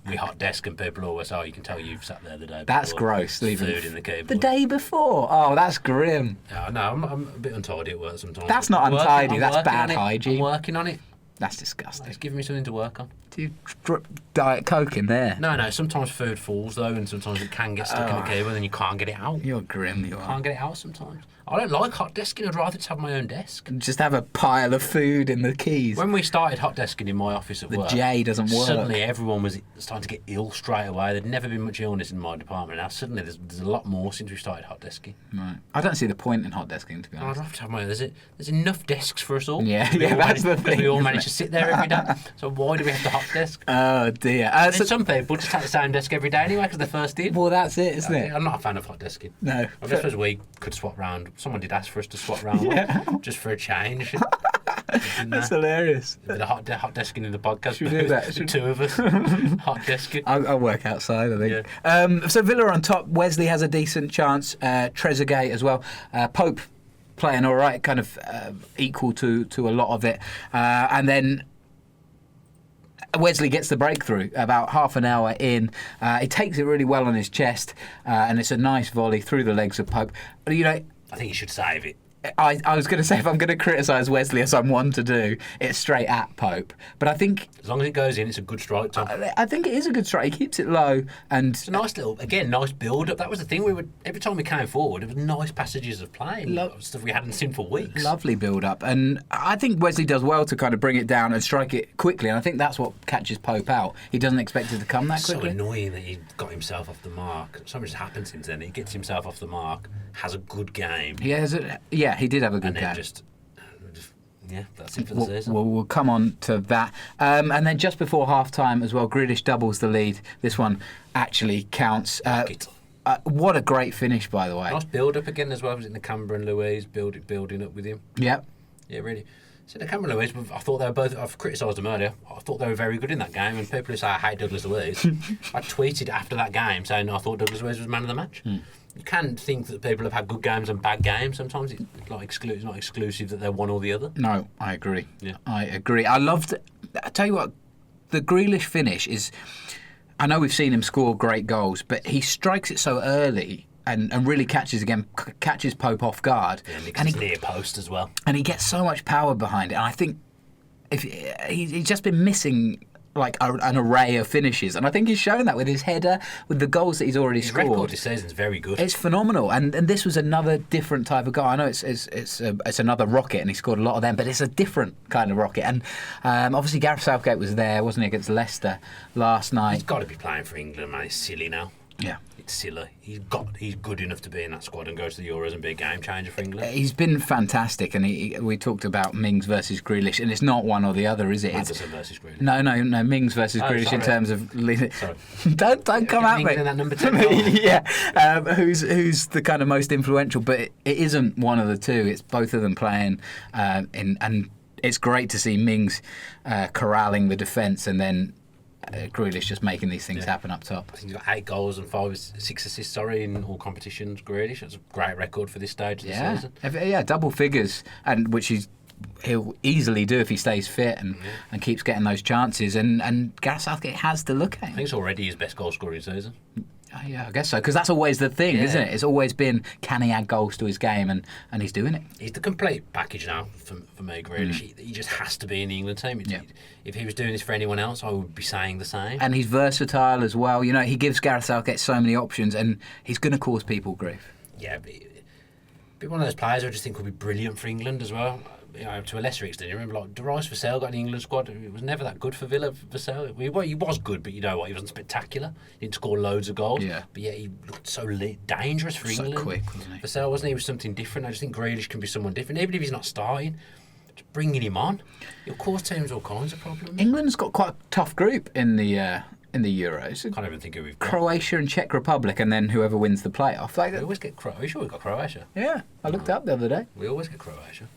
We hot desk and people always, you can tell you've sat there the day before. That's gross. Leaving food in the keyboard. The day before? Oh, that's grim. No, I'm a bit untidy at work sometimes. That's not untidy. That's bad hygiene. I'm working on it. That's disgusting. It's giving me something to work on. Do you drip Diet Coke in there? No. Sometimes food falls, though, and sometimes it can get stuck in the keyboard and you can't get it out. You're grim, you are. Can't get it out sometimes. I don't like hot desking. I'd rather just have my own desk. Just have a pile of food in the keys. When we started hot desking in my office at work, the J doesn't work. Suddenly everyone was starting to get ill straight away. There'd never been much illness in my department. Now suddenly there's a lot more since we started hot desking. Right. I don't see the point in hot desking, to be honest. I'd have to have my own. There's enough desks for us all. Yeah, that's the thing. We all manage to sit there every day. So why do we have to hot desk? Oh dear. So some people just have the same desk every day anyway because they're first in. Well, that's it, isn't it? I'm not a fan of hot desking. No. I suppose we could swap round. Someone did ask for us to swap round just for a change. That's hilarious. The hot desking in the podcast. Should we do that? The two of us. Hot desking. I'll work outside, I think. Yeah. So Villa on top. Wesley has a decent chance. Trezeguet as well. Pope playing all right, kind of equal to a lot of it. And then Wesley gets the breakthrough about half an hour in. He takes it really well on his chest, and it's a nice volley through the legs of Pope. You know, I think he should save it. I was going to say, if I'm going to criticise Wesley, as I'm one to do, it's straight at Pope. But I think as long as it goes in, it's a good strike, Tom. I think it is a good strike. He keeps it low, and it's a nice build up. That was the thing. Every time we came forward, it was nice passages of play, stuff we hadn't seen for weeks. Lovely build up, and I think Wesley does well to kind of bring it down and strike it quickly. And I think that's what catches Pope out. He doesn't expect it to come that quickly. It's so annoying that he got himself off the mark. So much has happened since then. He gets himself off the mark, has a good game. He did have a good game. That's it for the season. We'll come on to that. And then just before half-time as well, Grealish doubles the lead. This one actually counts. What a great finish, by the way. Nice build-up again as well. Was it Nakamura and Louise building up with him? Yep. Yeah, really. So Nakamura and Louise, I thought they were both, I've criticised them earlier, I thought they were very good in that game, and people who say I hate Douglas Luiz, I tweeted after that game saying I thought Douglas Luiz was man of the match. You can think that people have had good games and bad games. Sometimes it's not exclusive that they're one or the other. No, I agree. Yeah. I agree. I tell you what, the Grealish finish is, I know we've seen him score great goals, but he strikes it so early and really catches Pope off guard. Yeah, and he's near post as well. And he gets so much power behind it. And I think if he's just been missing like an array of finishes, and I think he's shown that with his header, with the goals that he's already scored. His record this season's very good. It's phenomenal, and this was another different type of goal. I know it's another rocket, and he scored a lot of them, but it's a different kind of rocket. And obviously Gareth Southgate was there, wasn't he, against Leicester last night? He's got to be playing for England, man. It's silly now. Yeah. It's silly. He's good enough to be in that squad and go to the Euros and be a game changer for England. He's been fantastic, and we talked about Mings versus Grealish, and it's not one one or the other, is it? Maddison versus Grealish. No, Mings versus Grealish in terms of. Sorry. don't come at me. In that number 10 yeah, who's the kind of most influential? But it isn't one of the two. It's both of them playing, and it's great to see Mings corralling the defence, and then Grealish just making these things happen up top. I think he's got 8 goals and 6 assists, in all competitions, Grealish. That's a great record for this stage of the season. Yeah, double figures, and which he'll easily do if he stays fit and keeps getting those chances. And Gareth Southgate has to look at him. I think it's already his best goal scoring season. Yeah, I guess so, because that's always the thing, isn't it? It's always been, can he add goals to his game, and he's doing it. He's the complete package now for me, Grealish. He just has to be in the England team. If he was doing this for anyone else, I would be saying the same. And he's versatile as well. You know, he gives Gareth Southgate so many options, and he's going to cause people grief. Yeah, be one of those players I just think would be brilliant for England as well. to a lesser extent. You remember, like, Darius Vassell got an England squad. It was never that good for Villa. Vassell, he was good, but you know what? He wasn't spectacular. He didn't score loads of goals. Yeah. But he looked so dangerous for England. So quick, wasn't he? Vassell, wasn't he? He was something different. I just think Grealish can be someone different, even if he's not starting. Just bringing him on, your core team's all kinds of problems. England's got quite a tough group in the Euros. Can't even think who we've got. Croatia and Czech Republic, and then whoever wins the playoff. We always get Croatia. We've got Croatia. Yeah, I looked up the other day. We always get Croatia.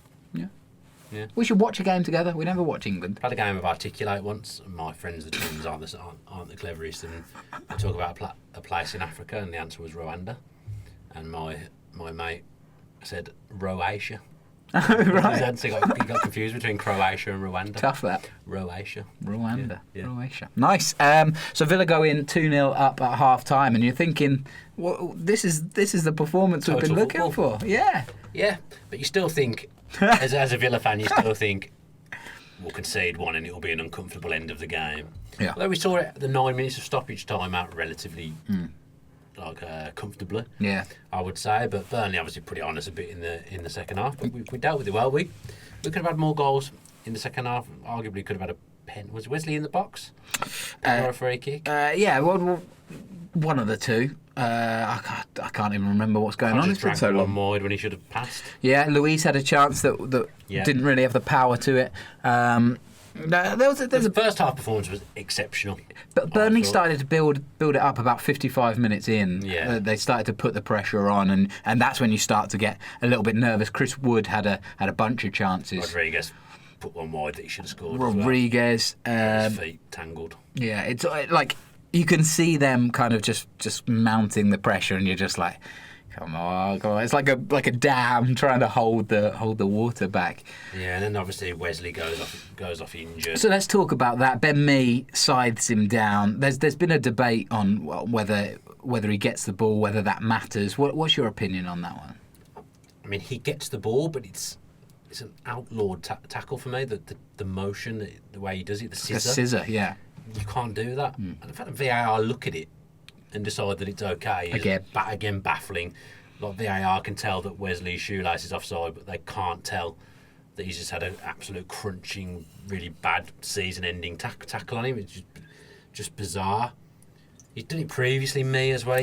Yeah. We should watch a game together. We never watch England. I had a game of Articulate once, and my friends, the twins, aren't the cleverest, and they talk about a place in Africa, and the answer was Rwanda, and my mate said Roatia. Right. So he got confused between Croatia and Rwanda. Tough that. Roatia. Rwanda. Yeah. Croatia. Nice. So Villa go in 2-0 up at half time, and you're thinking, well, this is the performance we've been looking football. for. Yeah. Yeah, but you still think, as a Villa fan, you still think we'll concede one and it'll be an uncomfortable end of the game. Yeah. Although we saw it the 9 minutes of stoppage time out relatively comfortably. Yeah. I would say, but Burnley obviously put it on us a bit in the second half. But we dealt with it well. We could have had more goals in the second half. Arguably, could have had a pen. Was Wesley in the box? Or a free kick? Yeah. Well, one of the two. I can't even remember what's going on. It's been so long. Wide when he should have passed. Yeah, Luis had a chance that didn't really have the power to it. The first half performance was exceptional. But Burnley started to build it up about 55 minutes in. Yeah. They started to put the pressure on, and that's when you start to get a little bit nervous. Chris Wood had a bunch of chances. Rodriguez put one wide that he should have scored. Rodriguez. His feet tangled. Yeah, it's like you can see them kind of just mounting the pressure, and you're just like, come on. It's like a dam trying to hold the water back. Yeah, and then obviously Wesley goes off injured. So let's talk about that. Ben Mee scythes him down. There's been a debate on whether he gets the ball, whether that matters. What's your opinion on that one? I mean, he gets the ball, but it's an outlawed tackle for me. The motion, the way he does it, the scissor. The scissor, yeah. You can't do that. And the fact that VAR look at it and decide that it's okay is again baffling. Like, VAR can tell that Wesley's shoelace is offside, but they can't tell that he's just had an absolute crunching, really bad season-ending tackle on him. It's just bizarre. He's done it previously, me as well.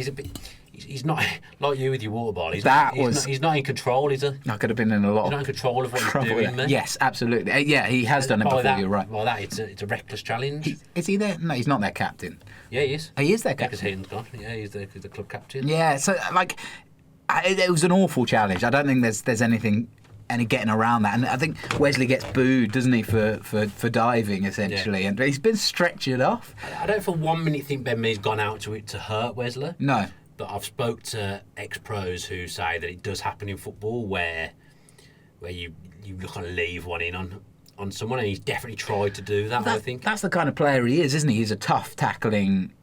He's not like you with your water bottle. He's not in control, is he? I could have been in a lot. He's not in control of what he's doing, man. Yes, absolutely. Yeah, he has done it before. You're right. Well, it's a reckless challenge. Is he there? No, he's not their captain. Yeah, he is. He is their captain. Because Heaton's gone. Yeah, he's the club captain. Yeah, so it was an awful challenge. I don't think there's any getting around that, and I think Wesley gets booed, doesn't he, for diving essentially, and he's been stretchered off. I don't for 1 minute think Ben Mee's gone out to it to hurt Wesley. No. But I've spoke to ex-pros who say that it does happen in football where you kind of leave one in on someone, and he's definitely tried to do that. I think that's the kind of player he is, isn't he? He's a tough tackling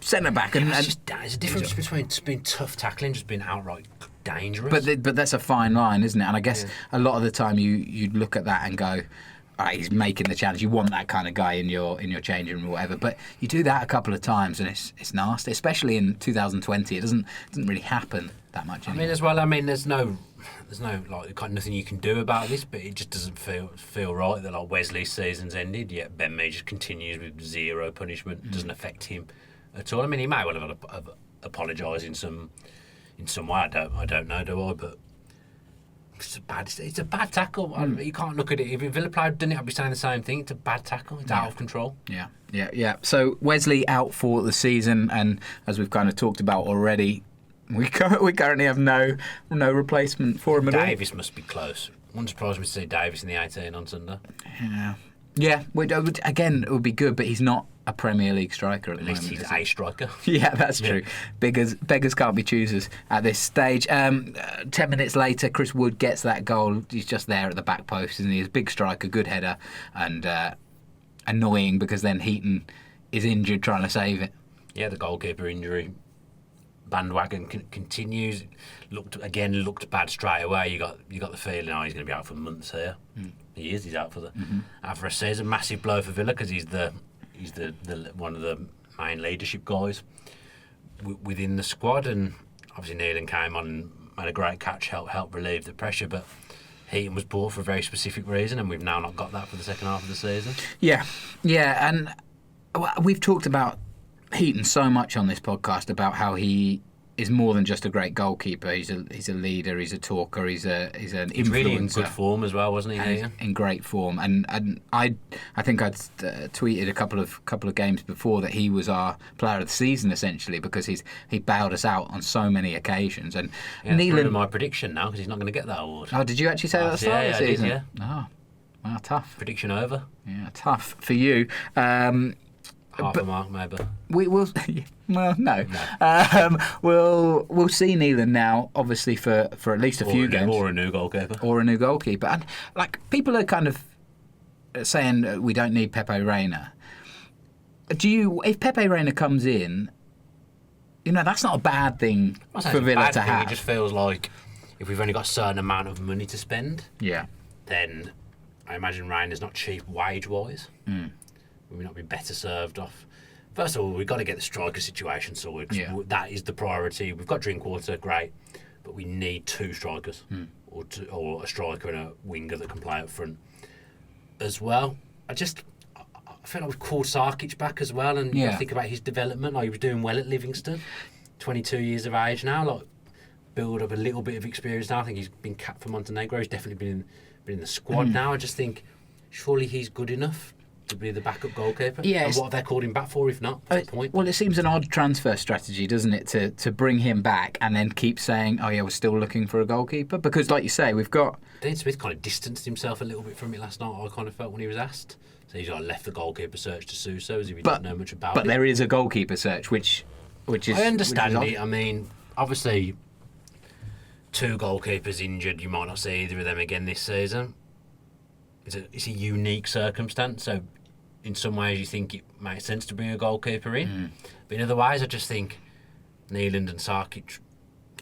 centre back, there's a difference between just being tough tackling and just being outright dangerous. But that's a fine line, isn't it? And I guess a lot of the time you look at that and go, he's making the challenge. You want that kind of guy in your changing room or whatever. But you do that a couple of times and it's nasty, especially in 2020. It doesn't really happen that much anymore. I mean, there's no nothing you can do about this, but it just doesn't feel right that like Wesley's season's ended, yet Ben Mee just continues with zero punishment. It doesn't affect him at all. I mean, he may well have apologised in some way. I don't know, do I? But it's a bad tackle. You can't look at it. If Villa player had done it, I'd be saying the same thing. It's a bad tackle. It's out of control. Yeah. So Wesley out for the season, and as we've kind of talked about already, we currently have no replacement for him at all. Davis must be close. Wouldn't surprise me to see Davis in the 18 on Sunday. Yeah. Again, it would be good, but he's not a Premier League striker at the moment. At least he's a striker. Yeah, that's true. Beggars can't be choosers at this stage. 10 minutes later, Chris Wood gets that goal. He's just there at the back post, and he's a big striker, good header, and annoying because then Heaton is injured trying to save it. Yeah, the goalkeeper injury bandwagon continues. Looked bad straight away. You got the feeling, he's going to be out for months here. He is. He's out for a season. Massive blow for Villa because he's the one of the main leadership guys within the squad, and obviously Neelan came on and made a great catch, helped relieve the pressure. But Heaton was bought for a very specific reason, and we've now not got that for the second half of the season. Yeah, and we've talked about Heaton so much on this podcast about how he is more than just a great goalkeeper. He's a leader. He's a talker. He's an influencer. He's really in good form as well, wasn't he? Heaton? In great form, and I think I'd tweeted a couple of games before that he was our player of the season essentially because he bailed us out on so many occasions. And Neelan, my prediction now because he's not going to get that award. Oh, did you actually say that at the start of the season? I did, Oh, wow, tough. Prediction over. Yeah, tough for you. Half a mark, maybe. We will. Well, no. We'll see Neelan now, obviously for at least a few games, or a new goalkeeper, and like people are kind of saying we don't need Pepe Reina. If Pepe Reina comes in, that's not a bad thing for Villa to have. It just feels like if we've only got a certain amount of money to spend, then I imagine Reina's not cheap wage-wise. We may not be better served off. First of all, we've got to get the striker situation sorted. That is the priority. We've got Drinkwater, great, but we need 2 strikers, or a striker and a winger that can play up front as well. I feel like we've called Sarkic back as well, and think about his development. Like he was doing well at Livingston, 22 years of age now. Like build up a little bit of experience now. I think he's been capped for Montenegro. He's definitely been in the squad now. I just think surely he's good enough to be the backup goalkeeper. And what have they called him back for if not? What's the point? Well, it seems an odd transfer strategy, doesn't it, to bring him back and then keep saying, oh yeah, we're still looking for a goalkeeper? Because like you say, we've got... Dean Smith kind of distanced himself a little bit from it last night, I kind of felt when he was asked. So he's left the goalkeeper search to Suso as if he didn't know much about it. But there is a goalkeeper search, which is... I understand it. I mean, obviously, 2 goalkeepers injured, you might not see either of them again this season. It's a unique circumstance, so in some ways you think it makes sense to bring a goalkeeper in, but in other ways I just think Neeland and Sarkic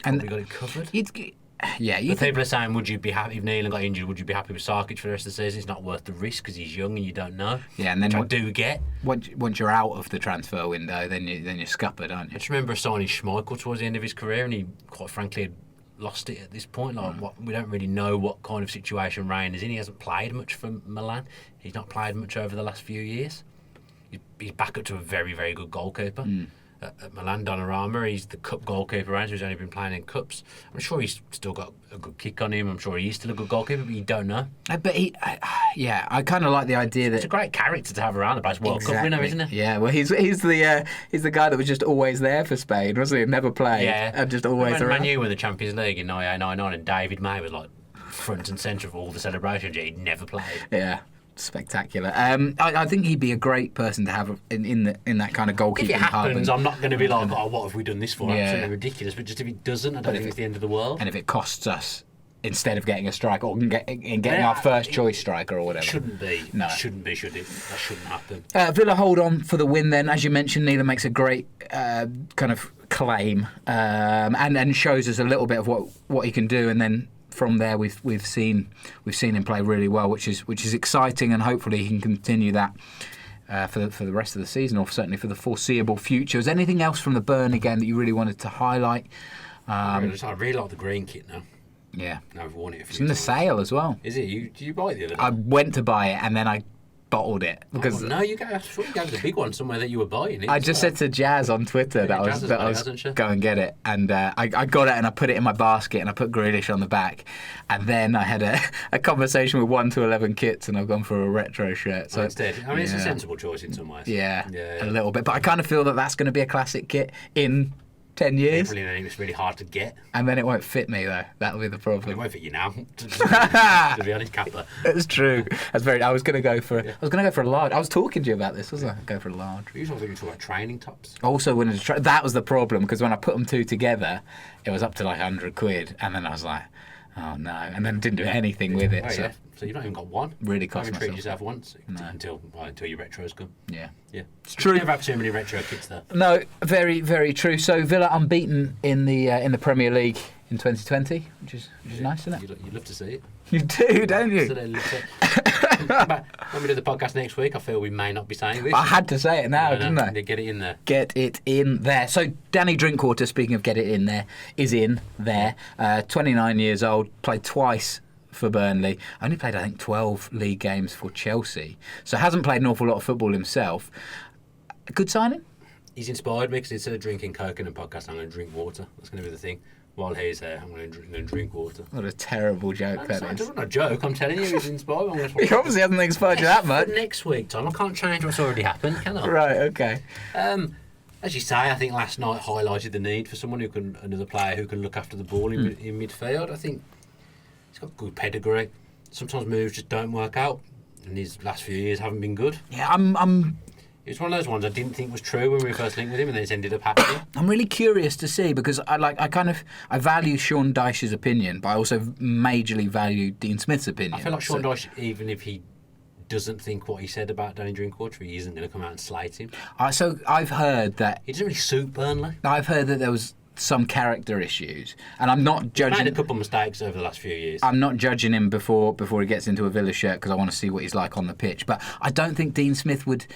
probably got it covered. People are saying, would you be happy if Neeland got injured? Would you be happy with Sarkic for the rest of the season? It's not worth the risk because he's young and you don't know. Yeah, and then I do get. Once you're out of the transfer window, then you're scuppered, aren't you? I just remember signing Schmeichel towards the end of his career, and he quite frankly had lost it at this point. We don't really know what kind of situation Ryan is in. He hasn't played much for Milan. He's not played much over the last few years. He's back up to a very, very good goalkeeper at Milan. Donnarumma, he's the cup goalkeeper, so he's only been playing in cups. I'm sure he's still got a good kick on him. I'm sure he is still a good goalkeeper, but you don't know. I kind of like the idea that it's a great character to have around the place. World Cup winner, isn't he? Yeah, well, he's the guy that was just always there for Spain, wasn't he? Never played, and just always around. Man U won the Champions League in 98-99, and David May was like front and centre of all the celebrations. He'd never played. Yeah. Spectacular. I think he'd be a great person to have in that kind of goalkeeping. If it happens, hub I'm not going to be like, oh, what have we done this for? Absolutely ridiculous. But just if it doesn't, I don't think it's the end of the world. And if it costs us, instead of getting a striker or getting our first choice striker or whatever, shouldn't be. No, it shouldn't be. Should it? That shouldn't happen. Villa hold on for the win. Then, as you mentioned, Neelan makes a great kind of claim and shows us a little bit of what he can do, and then. From there, we've seen him play really well, which is exciting, and hopefully he can continue that for the rest of the season, or certainly for the foreseeable future. Is there anything else from the Burnley game that you really wanted to highlight? I really like the green kit now. Yeah, I've worn it. It's in the sale as well. Is it? Did you buy it the other day? I went to buy it and then I bottled it because no, you gave the big one somewhere that you were buying it. I just said to Jazz on Twitter that I was go and get it, and I got it and I put it in my basket and I put Grealish on the back, and then I had a conversation with 1 to 11 kits and I've gone for a retro shirt. So instead, it's a sensible choice in some ways. Yeah, a little bit, but I kind of feel that that's going to be a classic kit in 10 years. It's really hard to get. And then it won't fit me, though. That'll be the problem. It won't fit you now, to be honest, Kappa. It's true. I was going to go for a large. I was talking to you about this, wasn't I? Go for a large. You were talking about training tops. Also wanted to try. That was the problem, because when I put them two together, it was up to like £100, and then I was like, oh no, and then didn't do anything with it. So you've not even got one. Really cost myself. You haven't treated yourself once until your retros come. Yeah. It's true. You never have too many retro kits there. No, very, very true. So Villa unbeaten in the Premier League in 2020, which is nice, isn't it? You'd love to see it. You do, don't you? When we do the podcast next week, I feel we may not be saying this. I had to say it now, didn't I? Get it in there. Get it in there. So Danny Drinkwater, speaking of get it in there, is in there. 29 years old, played twice for Burnley. Only played, I think, 12 league games for Chelsea. So hasn't played an awful lot of football himself. A good signing? He's inspired me because instead of drinking Coke in a podcast, I'm going to drink water. That's going to be the thing. While he's there, I'm going to drink water. What a terrible joke that is. It's not a joke, I'm telling you, he's inspired. He obviously hasn't inspired you that much. Next week, Tom, I can't change what's already happened, can I? Right, okay. As you say, I think last night highlighted the need for someone another player who can look after the ball in midfield. I think he's got good pedigree. Sometimes moves just don't work out, and his last few years haven't been good. Yeah, I'm It's one of those ones I didn't think was true when we first linked with him, and then it's ended up happening. I'm really curious to see because I value Sean Dyche's opinion, but I also majorly value Dean Smith's opinion. I feel like Sean Dyche, even if he doesn't think what he said about Danny Drinkwater, he isn't going to come out and slate him. So I've heard that He doesn't really suit Burnley. I've heard that there was some character issues, and I'm not judging. He's made a couple of mistakes over the last few years. I'm not judging him before he gets into a Villa shirt because I want to see what he's like on the pitch. But I don't think Dean Smith would.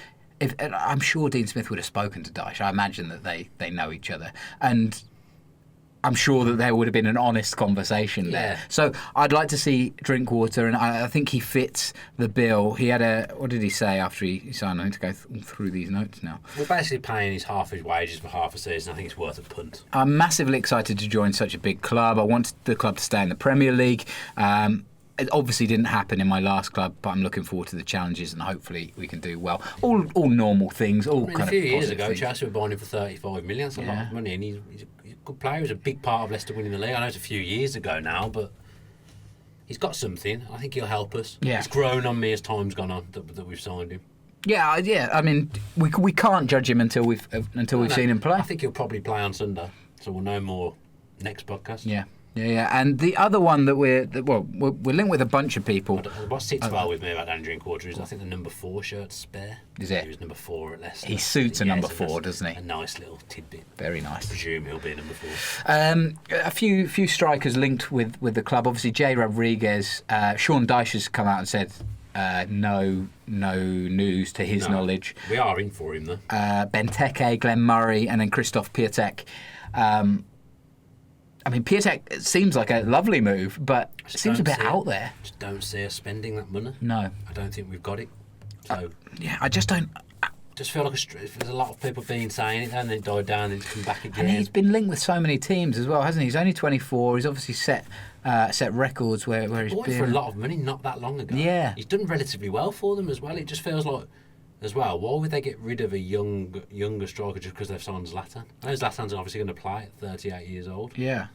I'm sure Dean Smith would have spoken to Dyche. I imagine that they know each other, and I'm sure that there would have been an honest conversation there. So I'd like to see Drinkwater, and I think he fits the bill. He had what did he say after he signed? I need to go through these notes now. We're basically paying half his wages for half a season. I think it's worth a punt. I'm massively excited to join such a big club. I want the club to stay in the Premier League. It obviously didn't happen in my last club, but I'm looking forward to the challenges, and hopefully we can do well. All normal things. All kind of a few years ago, things. Chelsea were buying him for 35 million. That's a lot of money, and he's a good player. He was a big part of Leicester winning the league. I know it's a few years ago now, but he's got something. I think he'll help us. Yeah. It's grown on me as time's gone on that we've signed him. Yeah. I mean, we can't judge him until we've seen him play. I think he'll probably play on Sunday, so we'll know more next podcast. Yeah. And the other one that we're linked with a bunch of people. What sits well with me about Danny Drinkwater is I think the number 4 shirt's spare. Is it? He was number 4 at Leicester. He suits a number 4, doesn't he? A nice little tidbit. Very nice. I presume he'll be number 4. A few strikers linked with the club. Obviously, Jay Rodriguez. Sean Dyche has come out and said no news to his knowledge. We are in for him though. Benteke, Glenn Murray, and then Christoph Piatek. I mean, Piatek seems like a lovely move, but it seems a bit out there. Just don't see us spending that money. No. I don't think we've got it. So I just don't. Just feel like there's a lot of people been saying it, and then it died down, and it's come back again. And he's been linked with so many teams as well, hasn't he? He's only 24. He's obviously set records where he's been. For a lot of money not that long ago. Yeah. He's done relatively well for them as well. It just feels like, as well, why would they get rid of a younger striker just because they've signed Zlatan? I know Zlatan's obviously going to play at 38 years old. Yeah.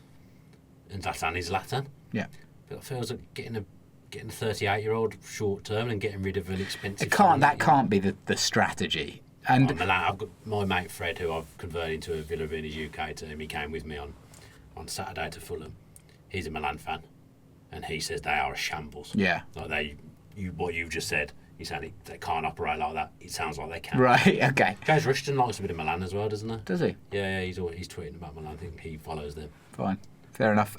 And Zlatan is Zlatan. Yeah. But it feels like getting a 38-year-old short term and getting rid of an expensive. That can't be the strategy. And I've got my mate Fred, who I've converted into a Villa in his UK team. He came with me on Saturday to Fulham. He's a Milan fan, and he says they are a shambles. Yeah. Like what you've just said. He's saying they can't operate like that. It sounds like they can. Right. Okay. James Rushton likes a bit of Milan as well, doesn't he? Does he? Yeah. He's tweeting about Milan. I think he follows them. Fine. Fair enough.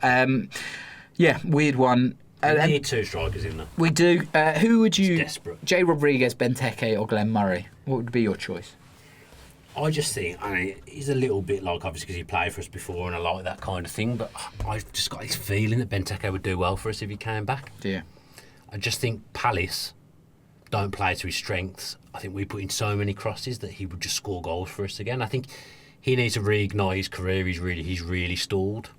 Weird one. We need 2 strikers in there. We do. Who would you? It's desperate. Jay Rodriguez, Benteke, or Glenn Murray? What would be your choice? I just think, he's a little bit like, obviously, because he played for us before and I like that kind of thing, but I've just got this feeling that Benteke would do well for us if he came back. Do you? I just think Palace don't play to his strengths. I think we put in so many crosses that he would just score goals for us again. I think he needs to reignite his career. He's really stalled.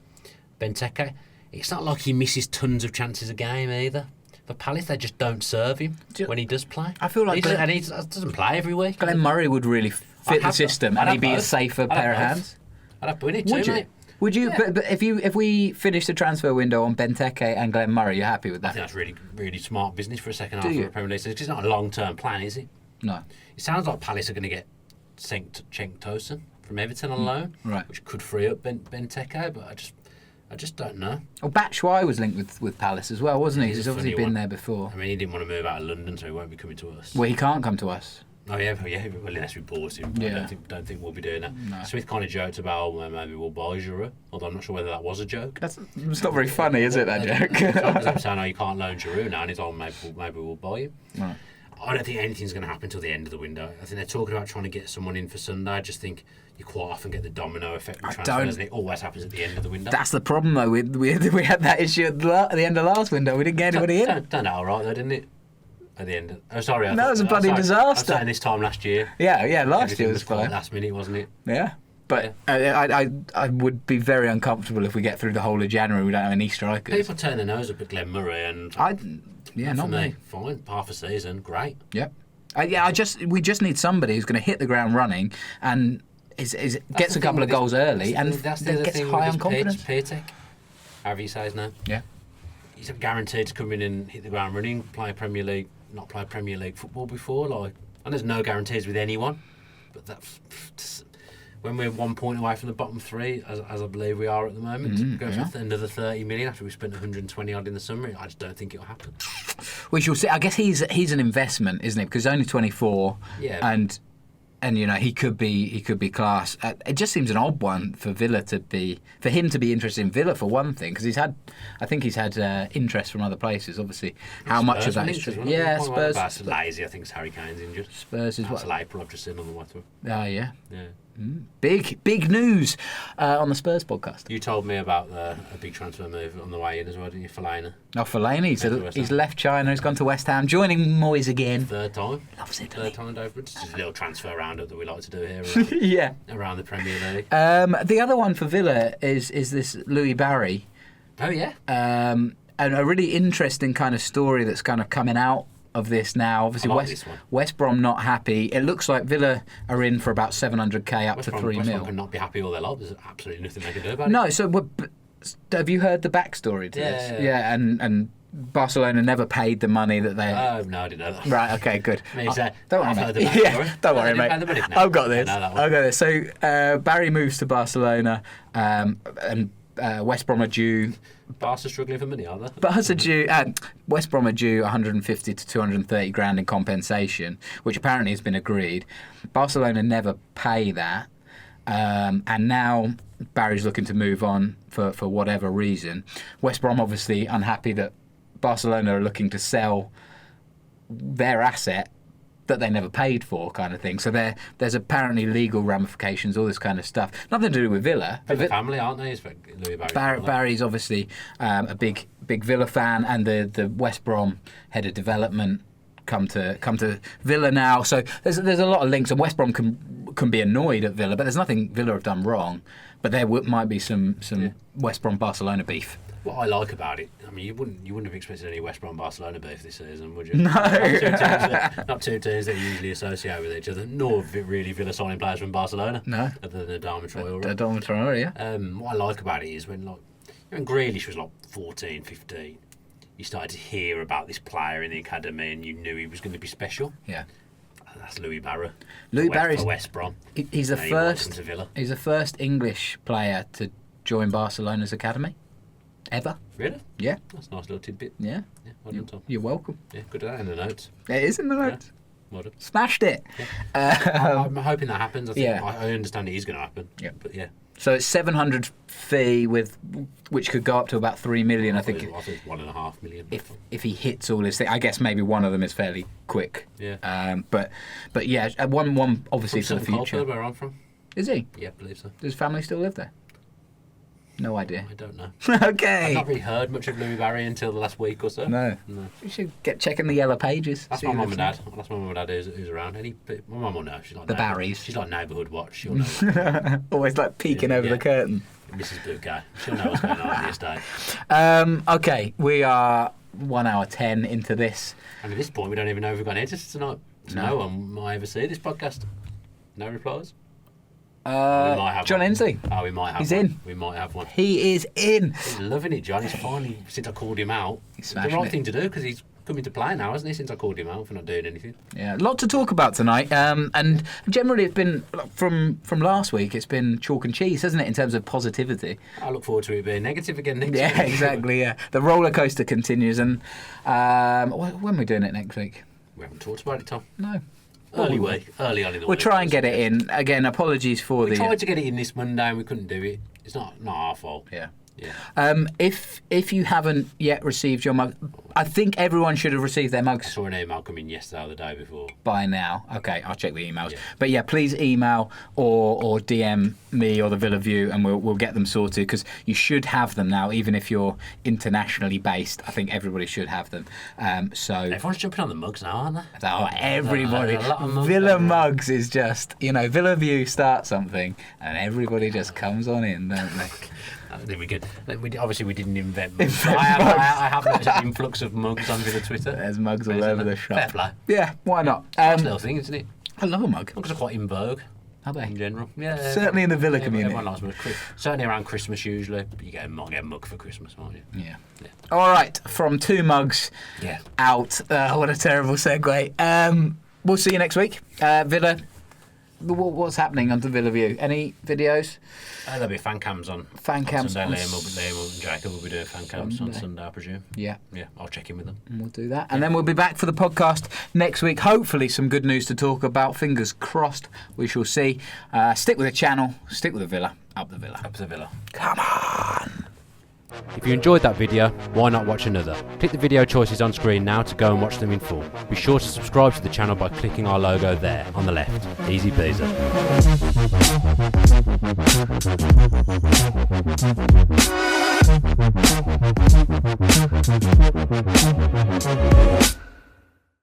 Benteke, it's not like he misses tons of chances a game either. For Palace, they just don't serve him when he does play. I feel like he doesn't play every week. Glenn Murray would really fit the system, and he'd be a safer pair of hands. I'd have Winnie too, mate. Would you? Yeah. But if we finish the transfer window on Benteke and Glenn Murray, you're happy with that? I think that's really smart business for a second half of the Premier League. It's not a long-term plan, is it? No. It sounds like Palace are going to get Cenk Tosun from Everton on loan, which could free up Benteke, but I just don't know. Well, Batshuayi was linked with Palace as well, wasn't he? He's obviously been there before. I mean, he didn't want to move out of London, so he won't be coming to us. Well, he can't come to us. Oh yeah, well, unless we bought him. Yeah. I don't think we'll be doing that. No. Smith kind of joked about, maybe we'll buy Giroud, although I'm not sure whether that was a joke. It's not very funny, is it, that joke? Because I'm saying, you can't loan Giroud now, and he's on, maybe we'll buy him. I don't think anything's going to happen till the end of the window. I think they're talking about trying to get someone in for Sunday. I just think you quite often get the domino effect with transfers, and it always happens at the end of the window. That's the problem, though. We had that issue at the end of last window. We didn't get anybody in. Turned out all right, though, didn't it? At the end. It was a bloody disaster. I was saying this time last year. Yeah, last year was fine. Last minute, wasn't it? Yeah. But I would be very uncomfortable if we get through the whole of January we don't have any strikers. People turn their nose up at Glenn Murray, and not me. Fine, half a season, great. Yep. We just need somebody who's going to hit the ground running and gets a couple of goals early and gets high on confidence. Piatek, however you say his name. Yeah. He's guaranteed to come in and hit the ground running, play Premier League football before, and there's no guarantees with anyone, but that's. When we're 1 point away from the bottom three, as I believe we are at the moment, goes with another 30 million after we spent 120 odd in the summer. I just don't think it'll happen. We shall see. I guess he's an investment, isn't he? Because he's only 24, and he could be class. It just seems an odd one for him to be interested in Villa for one thing, because I think he's had interest from other places. Obviously, how much of that is true? Yeah, Spurs. That's lazy. I think it's Harry Kane's injured. Spurs is what? April. I've just seen on the WhatsApp. Oh yeah. Big news on the Spurs podcast. You told me about a big transfer move on the way in as well, didn't you, Fellaini? Oh, Fellaini. He's left China, he's gone to West Ham, joining Moyes again. Third time. Loves it. Third time over. It's just a little transfer roundup that we like to do here around the Premier League. The other one for Villa is this Louis Barry. Oh, yeah. And a really interesting kind of story that's kind of coming out of this now. Obviously, West Brom not happy. It looks like Villa are in for about 700k up to 3 West mil. Brom can not be happy all their lives. There's absolutely nothing they can do about it. No, so have you heard the backstory to this? Yeah, and Barcelona never paid the money that they... Oh, no, I didn't know that. Right, okay, good. Don't worry, mate. Don't worry, mate. I've got this. So Barry moves to Barcelona, and West Brom are due... Barca struggling for money, are they? West Brom are due 150 to 230 grand in compensation, which apparently has been agreed. Barcelona never pay that, and now Barry's looking to move on for whatever reason. West Brom obviously unhappy that Barcelona are looking to sell their asset that they never paid for, kind of thing. So there's apparently legal ramifications, all this kind of stuff. Nothing to do with Villa. Family, aren't they? Louis Barry. Barry's obviously a big Villa fan, and the West Brom head of development come to Villa now. So there's a lot of links, and West Brom can be annoyed at Villa, but there's nothing Villa have done wrong. But there might be some West Brom Barcelona beef. What I like about it, I mean, you wouldn't have expected any West Brom Barcelona beef this season, would you? No. Not two teams that you usually associate with each other, nor really Villa signing players from Barcelona. No. Other than Adama Traore. Adama Traore, yeah. What I like about it is when Grealish was 14, 15, you started to hear about this player in the academy and you knew he was going to be special. Yeah. That's Louis Barry. Louis Barry for West Brom. He's the first English player to join Barcelona's academy ever. Really? Yeah. That's a nice little tidbit. Yeah. Well done, Tom. You're welcome. Yeah, good at that in the notes. It is in the notes. Yeah. Well done. Smashed it. Yeah. I'm hoping that happens. I understand it is going to happen. Yeah. But yeah. So it's 700 fee which could go up to about 3 million. I think 1.5 million. If he hits all his things, I guess maybe one of them is fairly quick. Yeah. But yeah, one obviously for the future. Where I'm from. Is he? Yeah, I believe so. Does his family still live there? No idea. I don't know. Okay. I've not really heard much of Louis Barry until the last week or so. No. You should get checking the yellow pages. That's my mum and dad. That's my mum and dad who's around. My mum will know. She's like the Barrys. She's like neighbourhood watch. She'll know. Always like peeking over the curtain. Mrs. Bouquet. She'll know what's going on in the estate. Okay, we are 1 hour 10 into this. And at this point, we don't even know if we've got editors tonight. No one might ever see this podcast. No replies. We might have John Inslee. Oh, we might have He's one. in. We might have one. He is in. He's loving it, John. He's finally, since I called him out, he's the right thing to do, because he's coming to play now, hasn't he, since I called him out for not doing anything. Yeah, a lot to talk about tonight. And generally it's been, from last week, it's been chalk and cheese, hasn't it, in terms of positivity. I look forward to it being negative again next week. Yeah, exactly, yeah. The roller coaster continues. And when are we doing it next week? We haven't talked about it, Tom. No. Early on in the week. We'll try and get it in. Again, apologies for we tried to get it in this Monday and we couldn't do it. It's not our fault. Yeah. Yeah. If you haven't yet received your mug, I think everyone should have received their I mugs saw an email come in yesterday or the day before. by now. Okay, I'll check the emails. Yeah. But yeah, please email or DM me or the Villa View, and we'll get them sorted, because you should have them now, even if you're internationally based. I think everybody should have them. So Everyone's jumping on the mugs now, aren't they? oh, everybody, There's a lot of mugs Villa everywhere. mugs is just, Villa View starts something, and everybody just comes on in, don't they? I think we could. Obviously, we didn't invent mugs. Invent I mugs. have noticed an influx of mugs on Villa Twitter. There's mugs all over the shop. Fair play. Yeah, why not? Nice little thing, isn't it? I love a mug. Mugs are quite in vogue. Are they? In general, yeah. Certainly in the Villa community. Everyone likes mugs. Certainly around Christmas, usually. You get a mug for Christmas, won't you? Yeah. All right, from two mugs Yeah. out. What a terrible segue. We'll see you next week. Villa, what's happening on the Villa View? Any videos? There'll be fan cams on. Fan cams Sunday. on Liam and Jacob will be doing fan cams on Sunday, I presume. Yeah. Yeah, I'll check in with them. And we'll do that. And then we'll be back for the podcast next week. Hopefully some good news to talk about. Fingers crossed. We shall see. Stick with the channel. Stick with the Villa. Up the Villa. Up to the Villa. Come on. If you enjoyed that video, why not watch another? Click the video choices on screen now to go and watch them in full. Be sure to subscribe to the channel by clicking our logo there on the left. Easy peasy.